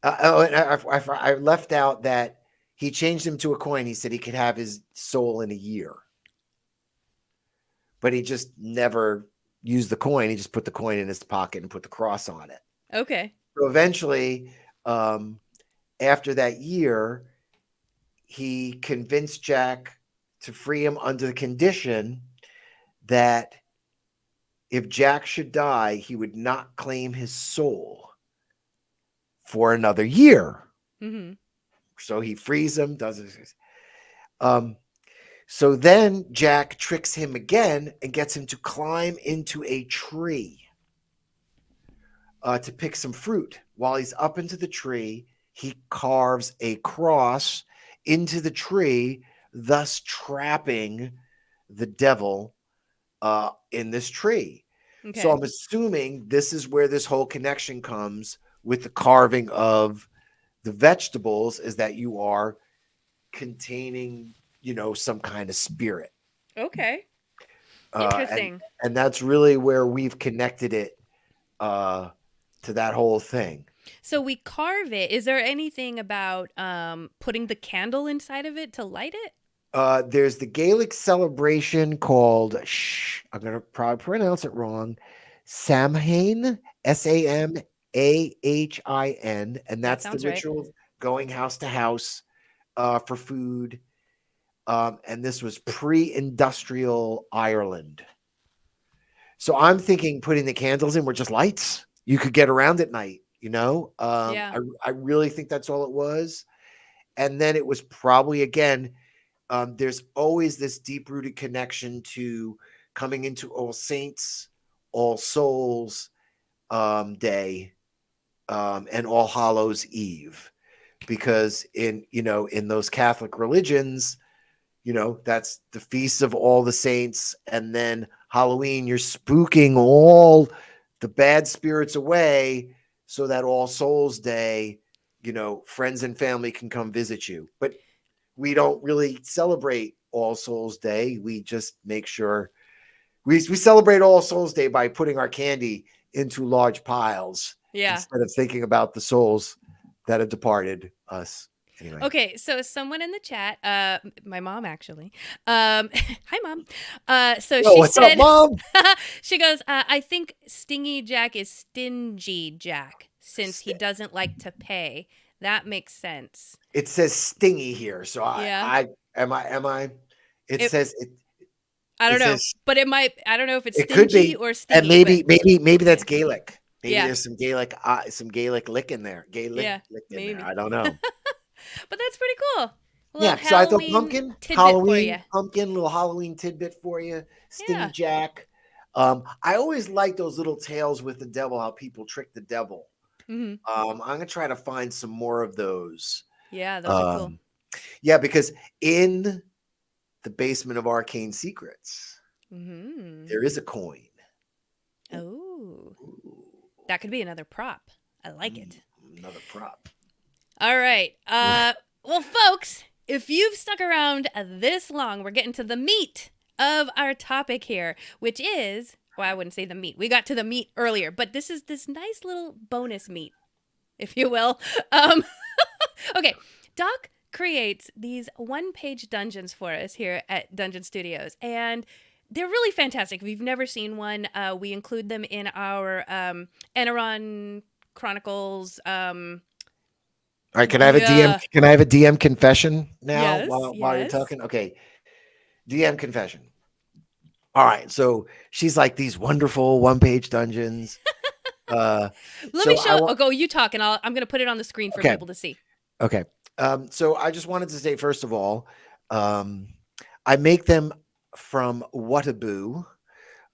I left out that he changed him to a coin. He said he could have his soul in a year. But he just never used the coin. He just put the coin in his pocket and put the cross on it. Okay. So eventually, after that year, he convinced Jack to free him under the condition that if Jack should die, he would not claim his soul for another year. Mm-hmm. So he frees him, does it. So then Jack tricks him again and gets him to climb into a tree to pick some fruit. While he's up into the tree, he carves a cross into the tree, thus trapping the devil in this tree. Okay. So I'm assuming this is where this whole connection comes with the carving of the vegetables, is that you are containing, some kind of spirit. Okay. Interesting. And that's really where we've connected it to that whole thing. So we carve it. Is there anything about putting the candle inside of it to light it? There's the Gaelic celebration called, I'm going to probably pronounce it wrong, Samhain, Samhain, and that's the ritual of going house to house for food. And this was pre-industrial Ireland. So I'm thinking putting the candles in were just lights. You could get around at night, Yeah. I really think that's all it was. And then it was probably, again, there's always this deep-rooted connection to coming into All Saints, All Souls Day, and All Hallows Eve, because in those Catholic religions, that's the feast of all the saints, and then Halloween, you're spooking all the bad spirits away so that All Souls Day, friends and family can come visit you. But we don't really celebrate All Souls Day. We just make sure we celebrate All Souls Day by putting our candy into large piles instead of thinking about the souls that have departed us. Anyway. Okay, so someone in the chat, my mom actually, hi mom. So Yo, she what's said, up, Mom? She goes, I think Stingy Jack is Stingy Jack since he doesn't like to pay. That makes sense. It says stingy here, so Yeah. It says it. I don't know, says, but it might. I don't know if it's it could stingy be, or stingy. and maybe that's Gaelic. Maybe Yeah. there's some Gaelic lick in there. Gaelic lick in maybe. there. I don't know. But that's pretty cool. A little So I thought Halloween tidbit for you. little Halloween tidbit for you. Stingy Yeah. Jack. I always like those little tales with the devil, how people trick the devil. Hmm. I'm gonna try to find some more of those. Yeah, those are cool. Yeah, because in the basement of Arcane Secrets, Hmm. there is a coin. Oh, that could be another prop. I like it. Another prop. All right. Well, folks, if you've stuck around this long, we're getting to the meat of our topic here, which is, well, I wouldn't say the meat. We got to the meat earlier, but this is this nice little bonus meat, if you will. Okay, Doc creates these one-page dungeons for us here at Dungeon Studios, and they're really fantastic. If you've never seen one, we include them in our Enaron Chronicles. All right, can I have a DM? Can I have a DM confession now Yes, while you're yes. talking? Okay, DM confession. All right, so she's like these wonderful one-page dungeons. Let me show. Go. You talk, and I'm going to put it on the screen for people to see. Okay. So I just wanted to say, first of all, I make them from Whataboo,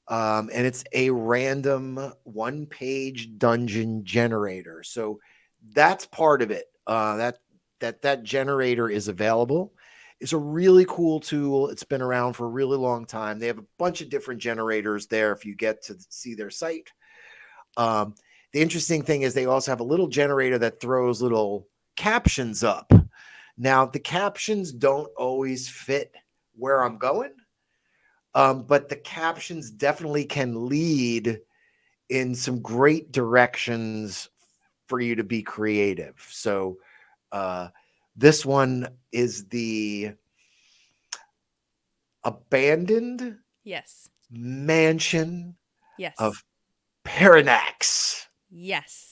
and it's a random one-page dungeon generator. So that's part of it. That generator is available. It's a really cool tool. It's been around for a really long time. They have a bunch of different generators there if you get to see their site. The interesting thing is they also have a little generator that throws little captions up. Now, the captions don't always fit where I'm going, but the captions definitely can lead in some great directions for you to be creative. So this one is the abandoned mansion of Paranax. Yes.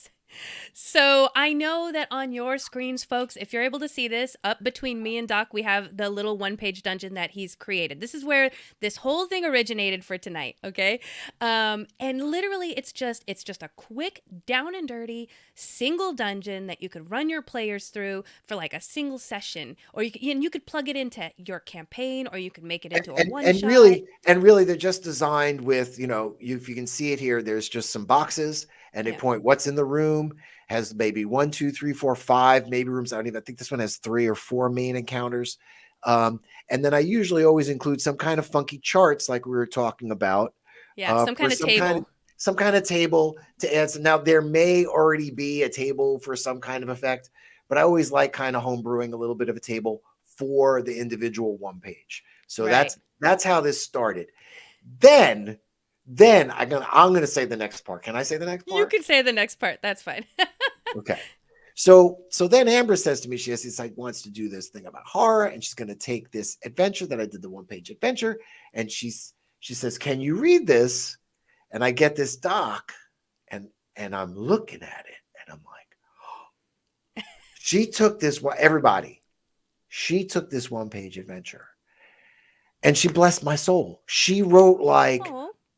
So I know that on your screens, folks, if you're able to see this, up between me and Doc, we have the little one-page dungeon that he's created. This is where this whole thing originated for tonight, okay? And literally, it's just a quick, down and dirty, single dungeon that you could run your players through for like a single session, or you could plug it into your campaign, or you could make it into a one-shot. And really, they're just designed with, if you can see it here, there's just some boxes. And they point what's in the room, has maybe 1, 2, 3, 4, 5, maybe rooms. I think this one has 3 or 4 main encounters. And then I usually always include some kind of funky charts like we were talking about. Yeah, some kind of table. Some kind of table to add. Now, there may already be a table for some kind of effect, but I always like kind of homebrewing a little bit of a table for the individual one page. So that's how this started. Then I'm gonna say the next part. Can I say the next part? You can say the next part. That's fine. Okay. So then Amber says to me, she wants to do this thing about horror, and she's gonna take this adventure that I did, the one-page adventure, and she says, "Can you read this?" And I get this doc, and I'm looking at it, and I'm like, oh. She took this one-page adventure, and she blessed my soul. She wrote like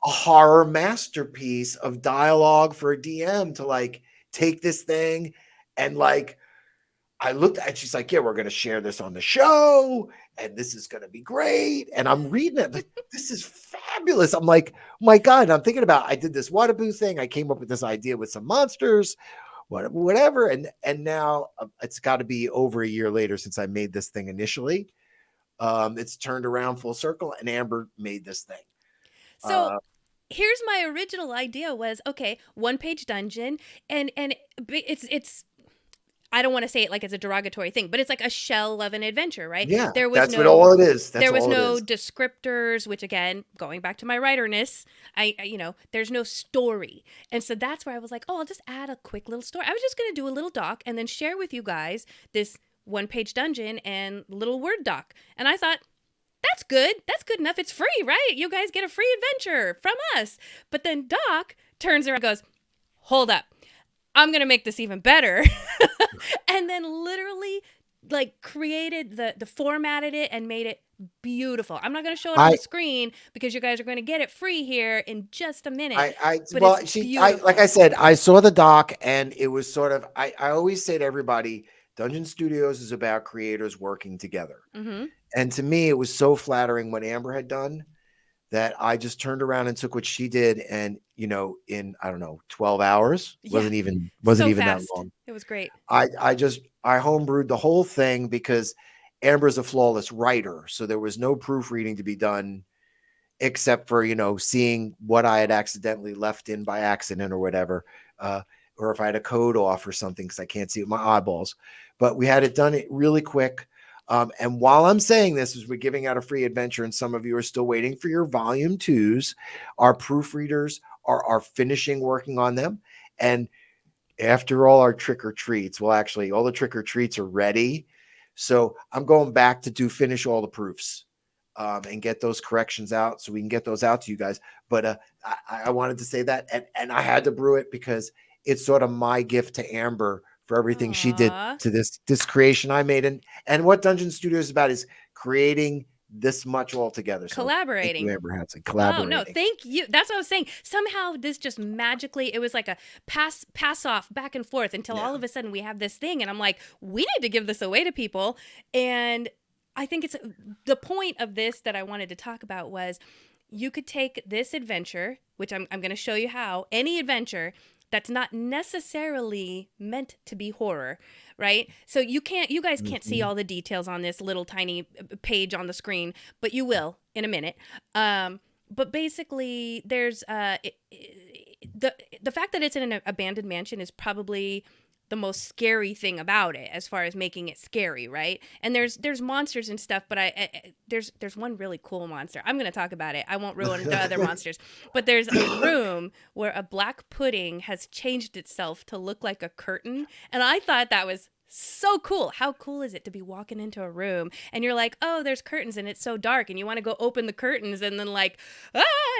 a horror masterpiece of dialogue for a DM to like take this thing and like I looked at, she's like, yeah, we're going to share this on the show and this is going to be great. And I'm reading it. Like, this is fabulous. I'm like, oh my God. And I'm thinking about, I did this Whataboo thing. I came up with this idea with some monsters, whatever. And now it's got to be over a year later since I made this thing initially. It's turned around full circle and Amber made this thing. So here's my original idea was, okay, one-page dungeon, and it's I don't want to say it like it's a derogatory thing, but it's like a shell of an adventure, right? Yeah, that's what all it is. There was no descriptors, which again, going back to my writerness, I there's no story. And so that's where I was like, oh, I'll just add a quick little story. I was just going to do a little doc and then share with you guys this one-page dungeon and little Word doc. And I thought, that's good. That's good enough. It's free, right? You guys get a free adventure from us. But then Doc turns around and goes, hold up. I'm going to make this even better. And then literally like created the formatted it and made it beautiful. I'm not going to show it on the screen because you guys are going to get it free here in just a minute. Like I said, I saw the doc and it was sort of, I always say to everybody, Dungeon Studios is about creators working together. Mm-hmm. And to me, it was so flattering what Amber had done that I just turned around and took what she did, and in I don't know 12 hours, Yeah. wasn't even So that fast. long. It was great. I homebrewed the whole thing because Amber's a flawless writer, so there was no proofreading to be done except for seeing what I had accidentally left in by accident or whatever, or if I had a code off or something because I can't see with my eyeballs. But we had it done really quick. And while I'm saying this, as we're giving out a free adventure, and some of you are still waiting for your volume 2s, our proofreaders are finishing working on them. And after all our trick or treats, well, actually, all the trick or treats are ready. So I'm going back to finish all the proofs and get those corrections out so we can get those out to you guys. But I wanted to say that, and I had to brew it because it's sort of my gift to Amber for everything she did to this creation I made. And what Dungeon Studio is about is creating this much all together. So Collaborating. thank you, Amber Hansen. Collaborating. Oh no, thank you. That's what I was saying. Somehow this just magically, it was like a pass off back and forth until all of a sudden we have this thing, and I'm like, we need to give this away to people. And I think it's the point of this that I wanted to talk about was you could take this adventure, which I'm going to show you how, any adventure that's not necessarily meant to be horror, right? So you guys can't see all the details on this little tiny page on the screen, but you will in a minute. But basically, there's the fact that it's in an abandoned mansion is probably the most scary thing about it, as far as making it scary, right? And there's monsters and stuff, but there's one really cool monster. I'm going to talk about it. I won't ruin the other monsters. But there's a room where a black pudding has changed itself to look like a curtain, and I thought that was so cool. How cool is it to be walking into a room and you're like, oh, there's curtains and it's so dark, and you want to go open the curtains, and then like,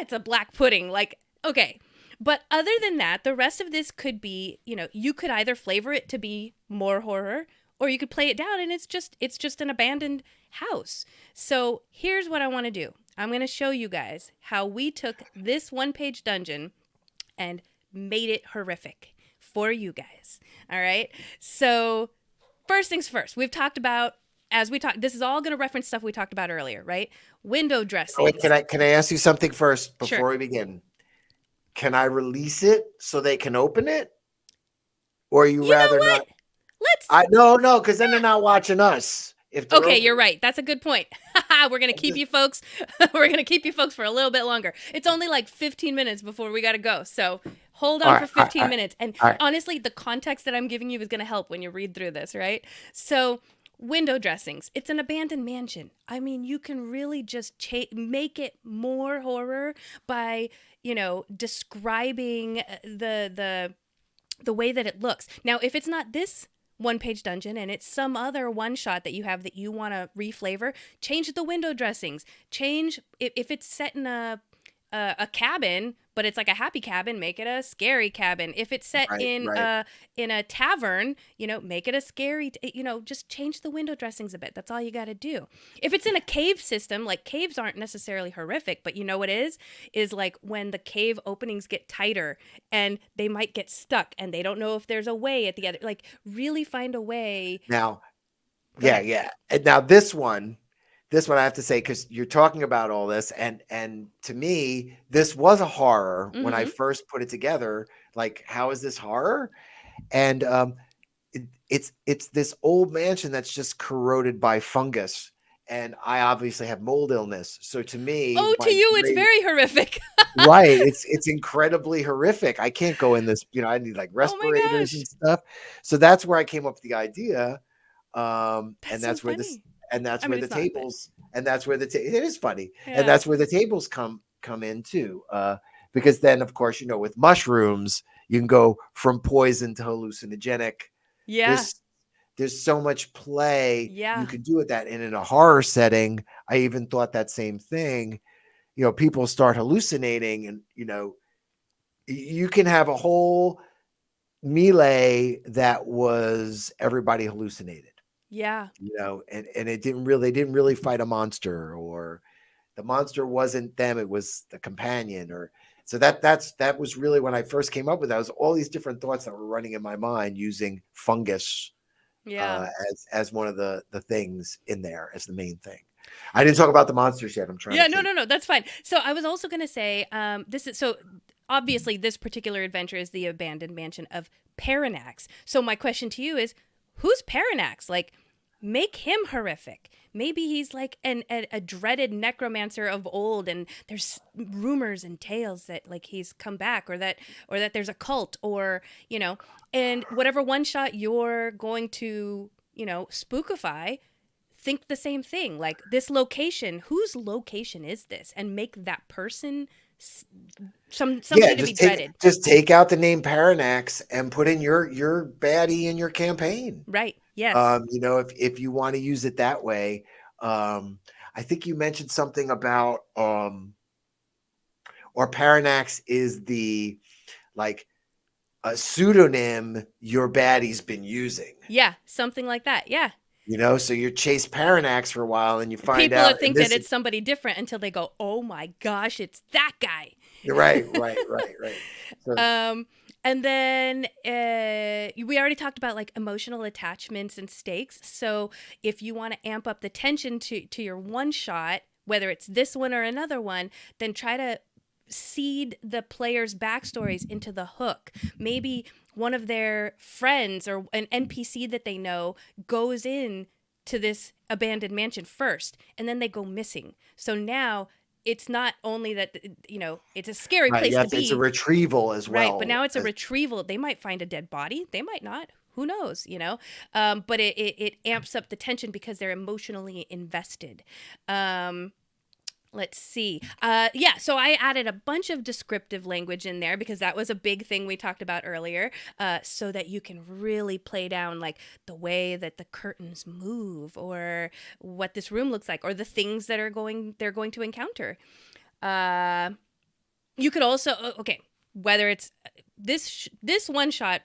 it's a black pudding. Like, okay. But other than that, the rest of this could be, you could either flavor it to be more horror, or you could play it down and it's just an abandoned house. So here's what I want to do. I'm going to show you guys how we took this one-page dungeon and made it horrific for you guys. All right. So first things first, we've talked about, this is all going to reference stuff we talked about earlier, right? Window dressing. Wait, can I ask you something first before Sure. we begin? Can I release it so they can open it? Or you rather not? No, because then they're not watching us. Okay, you're right. That's a good point. We're going to keep you folks. We're going to keep you folks for a little bit longer. It's only like 15 minutes before we got to go. So hold on for 15 minutes. And honestly, the context that I'm giving you is going to help when you read through this, right? So window dressings. It's an abandoned mansion. I mean, you can really just make it more horror by, describing the way that it looks. Now, if it's not this one-page dungeon and it's some other one-shot that you have that you want to reflavor, change the window dressings. Change if it's set in a cabin, but it's like a happy cabin, make it a scary cabin. If it's set in a tavern, make it a scary, just change the window dressings a bit. That's all you got to do. If it's in a cave system, like caves aren't necessarily horrific, but you know what is like when the cave openings get tighter and they might get stuck and they don't know if there's a way at the other, like really find a way. Now, yeah. And now this one I have to say, because you're talking about all this, and to me, this was a horror when I first put it together. Like, how is this horror? And it's this old mansion that's just corroded by fungus, and I obviously have mold illness. So to me, it's very horrific. Right, it's incredibly horrific. I can't go in this. I need like respirators and stuff. So that's where I came up with the idea, and that's where this. And that's where the tables, and that's where it is funny, and that's where the tables come in too, because then of course with mushrooms you can go from poison to hallucinogenic. Yeah, there's so much play you can do with that, and in a horror setting, I even thought that same thing. People start hallucinating, and you can have a whole melee that was everybody hallucinated. Yeah. And they didn't really fight a monster, or the monster wasn't them, it was the companion, or so that was really when I first came up with that. It was all these different thoughts that were running in my mind using fungus Yeah. as one of the things in there as the main thing. I didn't talk about the monsters yet. I'm trying Yeah, to no, that's fine. So I was also going to say, this is so obviously this particular adventure is the abandoned mansion of Paranax. So my question to you is, who's Paranax? Like, make him horrific. Maybe he's like a dreaded necromancer of old, and there's rumors and tales that like he's come back, or that there's a cult, or and whatever one shot you're going to spookify. Think the same thing, like this location, whose location is this, and make that person somebody to be dreaded. Just take out the name Paranax and put in your baddie in your campaign. Right. Yes. If you want to use it that way. I think you mentioned something about or Paranax is the like a pseudonym your baddie's been using. Yeah, something like that. Yeah. So you chase Paranax for a while and you find people out think that it's somebody different until they go, oh my gosh, it's that guy. Right. So, and then we already talked about like emotional attachments and stakes. So if you want to amp up the tension to your one shot, whether it's this one or another one, then try to seed the players' backstories into the hook. Maybe one of their friends or an NPC that they know goes in to this abandoned mansion first, and then they go missing. So now it's not only that, it's a scary place to be. It's a retrieval as well. Right, but now it's a retrieval. They might find a dead body. They might not. Who knows, But it amps up the tension because they're emotionally invested. Let's see. So I added a bunch of descriptive language in there because that was a big thing we talked about earlier, so that you can really play down like the way that the curtains move, or what this room looks like, or the things that they're going to encounter. You could also whether it's this one shot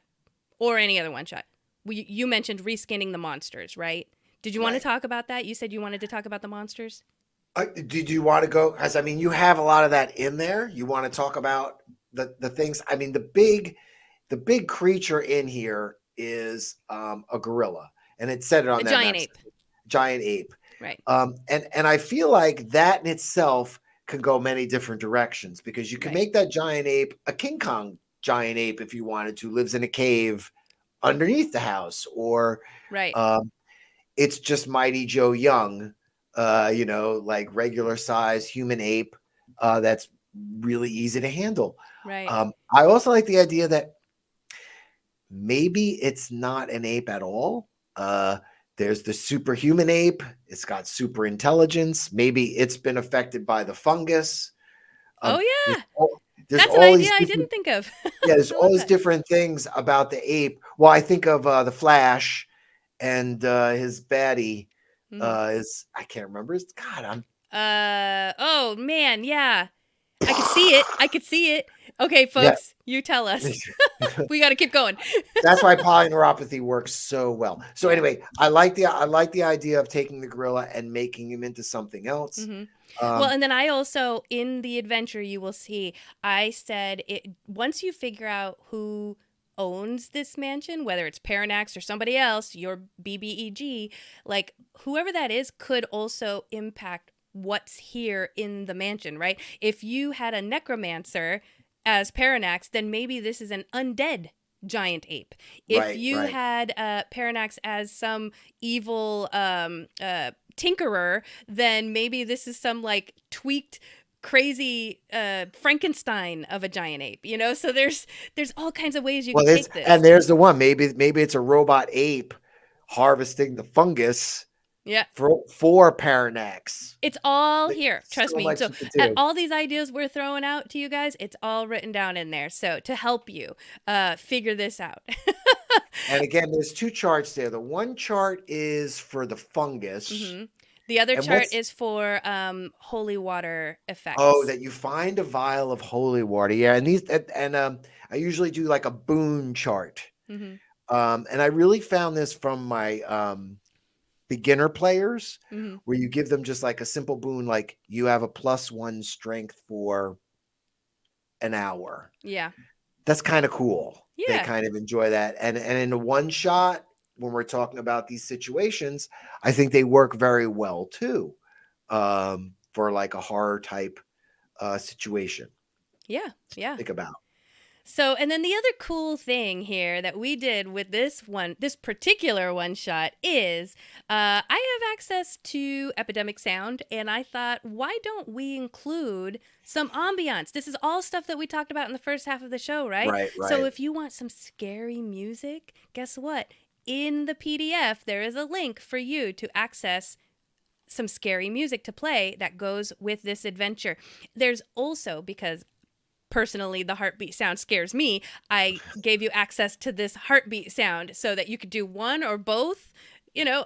or any other one shot. You mentioned reskinning the monsters, right? Did you want to talk about that? You said you wanted to talk about the monsters. Did you want to go? Because you have a lot of that in there. You want to talk about the things. The big creature in here is a gorilla, and it said it on a that giant ape. Giant ape, right? And I feel like that in itself can go many different directions, because you can make that giant ape a King Kong giant ape if you wanted to, lives in a cave underneath the house, or it's just Mighty Joe Young. Like regular size human ape that's really easy to handle. Right. I also like the idea that maybe it's not an ape at all. There's the superhuman ape. It's got super intelligence. Maybe it's been affected by the fungus. Oh yeah. There's That's an idea I didn't think of. There's all these different things about the ape. Well, I think of the Flash and his baddie. Is I can't remember. Oh man, yeah. I could see it. Okay, folks, you tell us. We got to keep going. That's why polyneuropathy works so well. So anyway, I like the idea of taking the gorilla and making him into something else. Mm-hmm. Well, and then I also, in the adventure, you will see, I said once you figure out who owns this mansion, whether it's Paranax or somebody else, your BBEG, like whoever that is could also impact what's here in the mansion, right? If you had a necromancer as Paranax, then maybe this is an undead giant ape. If you had Paranax as some evil tinkerer, then maybe this is some like tweaked crazy Frankenstein of a giant ape, so there's all kinds of ways you can take this. And there's the one, maybe it's a robot ape harvesting the fungus for Paranax. It's all here, trust me. So all these ideas we're throwing out to you guys, it's all written down in there, so to help you figure this out. And again, there's two charts there. The one chart is for the fungus. Mm-hmm. The other chart is for holy water effects. Oh, that you find a vial of holy water. Yeah, and I usually do like a boon chart. Mm-hmm. And I really found this from my beginner players, where you give them just like a simple boon, like you have a +1 strength for an hour. Yeah. That's kind of cool. Yeah. They kind of enjoy that. And in a one shot, when we're talking about these situations, I think they work very well too, for like a horror type situation. Yeah, yeah. Think about. So, and then the other cool thing here that we did with this particular one shot is I have access to epidemic sound, and I thought, why don't we include some ambiance? This is all stuff that we talked about in the first half of the show, right? Right, So right. if you want some scary music, guess what? In the PDF, there is a link for you to access some scary music to play that goes with this adventure. There's also, because personally the heartbeat sound scares me, I gave you access to this heartbeat sound so that you could do one or both,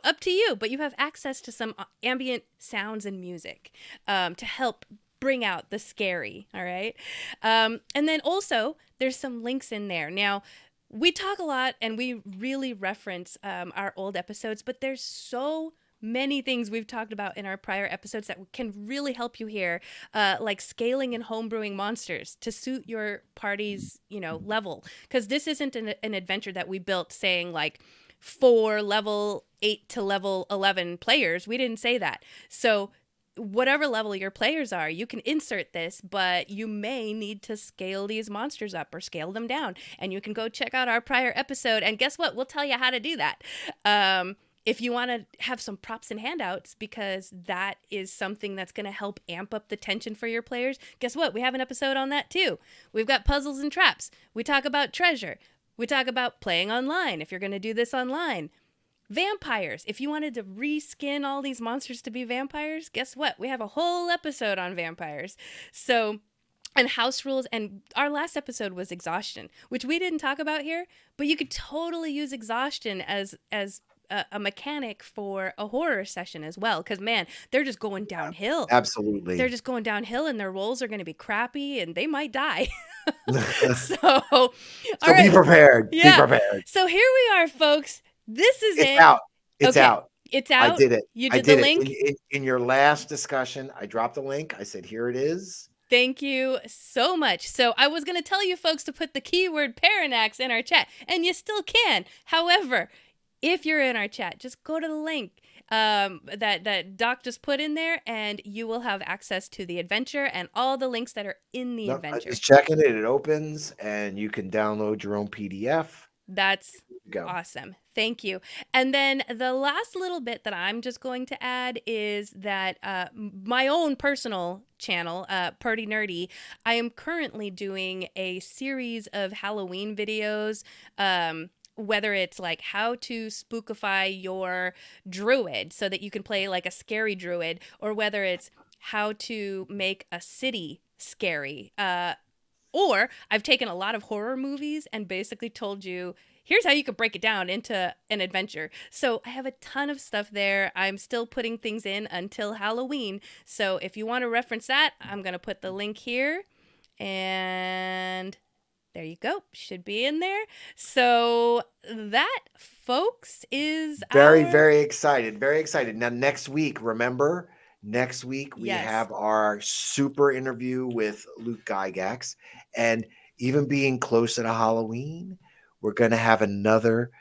up to you, but you have access to some ambient sounds and music to help bring out the scary. All right. And then also there's some links in there. Now, we talk a lot and we really reference our old episodes, but there's so many things we've talked about in our prior episodes that can really help you here, like scaling and homebrewing monsters to suit your party's, level. Because this isn't an adventure that we built saying like for level 8 to level 11 players. We didn't say that. So whatever level your players are, you can insert this, but you may need to scale these monsters up or scale them down. And you can go check out our prior episode. And guess what? We'll tell you how to do that. If you want to have some props and handouts, because that is something that's going to help amp up the tension for your players, guess what? We have an episode on that too. We've got puzzles and traps. We talk about treasure. We talk about playing online, if you're going to do this online. Vampires. If you wanted to reskin all these monsters to be vampires, guess what? We have a whole episode on vampires. So, and house rules, and our last episode was exhaustion, which we didn't talk about here, but you could totally use exhaustion as a mechanic for a horror session as well, because man, they're just going downhill. Absolutely. They're just going downhill, and their rolls are going to be crappy, and they might die. So Be prepared. Yeah. Be prepared. So here we are, folks. This is It's it. out. It's Okay. out. It's out. I did it. You I did the it. link. In your last discussion. I dropped the link. I said, "Here it is." Thank you so much. So I was going to tell you folks to put the keyword Paranax in our chat, and you still can. However, if you're in our chat, just go to the link that Doc just put in there, and you will have access to the adventure and all the links that are in the adventure. Just checking it. It opens, and you can download your own PDF. That's awesome. Thank you. And then the last little bit that I'm just going to add is that my own personal channel, Party Nerdy, I am currently doing a series of Halloween videos, whether it's like how to spookify your druid so that you can play like a scary druid, or whether it's how to make a city scary. Or I've taken a lot of horror movies and basically told you, here's how you could break it down into an adventure. So I have a ton of stuff there. I'm still putting things in until Halloween. So if you want to reference that, I'm going to put the link here. And there you go. Should be in there. So that, folks, is very excited. Very excited. Now, next week, remember, next week we have our super interview with Luke Gygax. And even being closer to Halloween, we're going to have another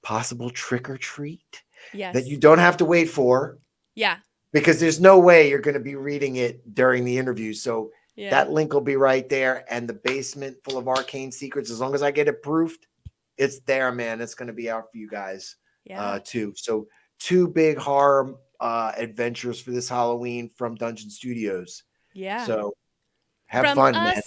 possible trick or treat that you don't have to wait for. Yeah. Because there's no way you're going to be reading it during the interview. So that link will be right there. And the basement full of arcane secrets, as long as I get it proofed, it's there, man. It's going to be out for you guys too. So 2 big horror adventures for this Halloween from Dungeon Studios. Yeah. So have from fun, us man.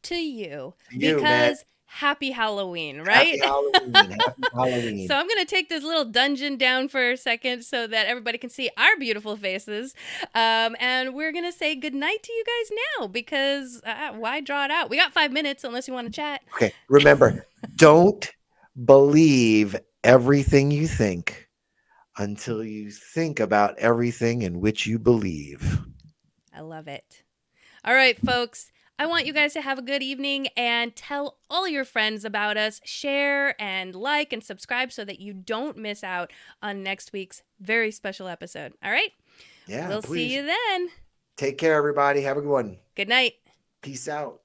To you. You, because man. Happy Halloween, right? Happy Halloween. Happy Halloween. So I'm going to take this little dungeon down for a second so that everybody can see our beautiful faces. And we're going to say goodnight to you guys now, because why draw it out? We got 5 minutes unless you want to chat. Okay. Remember, don't believe everything you think until you think about everything in which you believe. I love it. All right, folks. I want you guys to have a good evening and tell all your friends about us. Share and like and subscribe so that you don't miss out on next week's very special episode. All right? Yeah, we'll see you then. Take care, everybody. Have a good one. Good night. Peace out.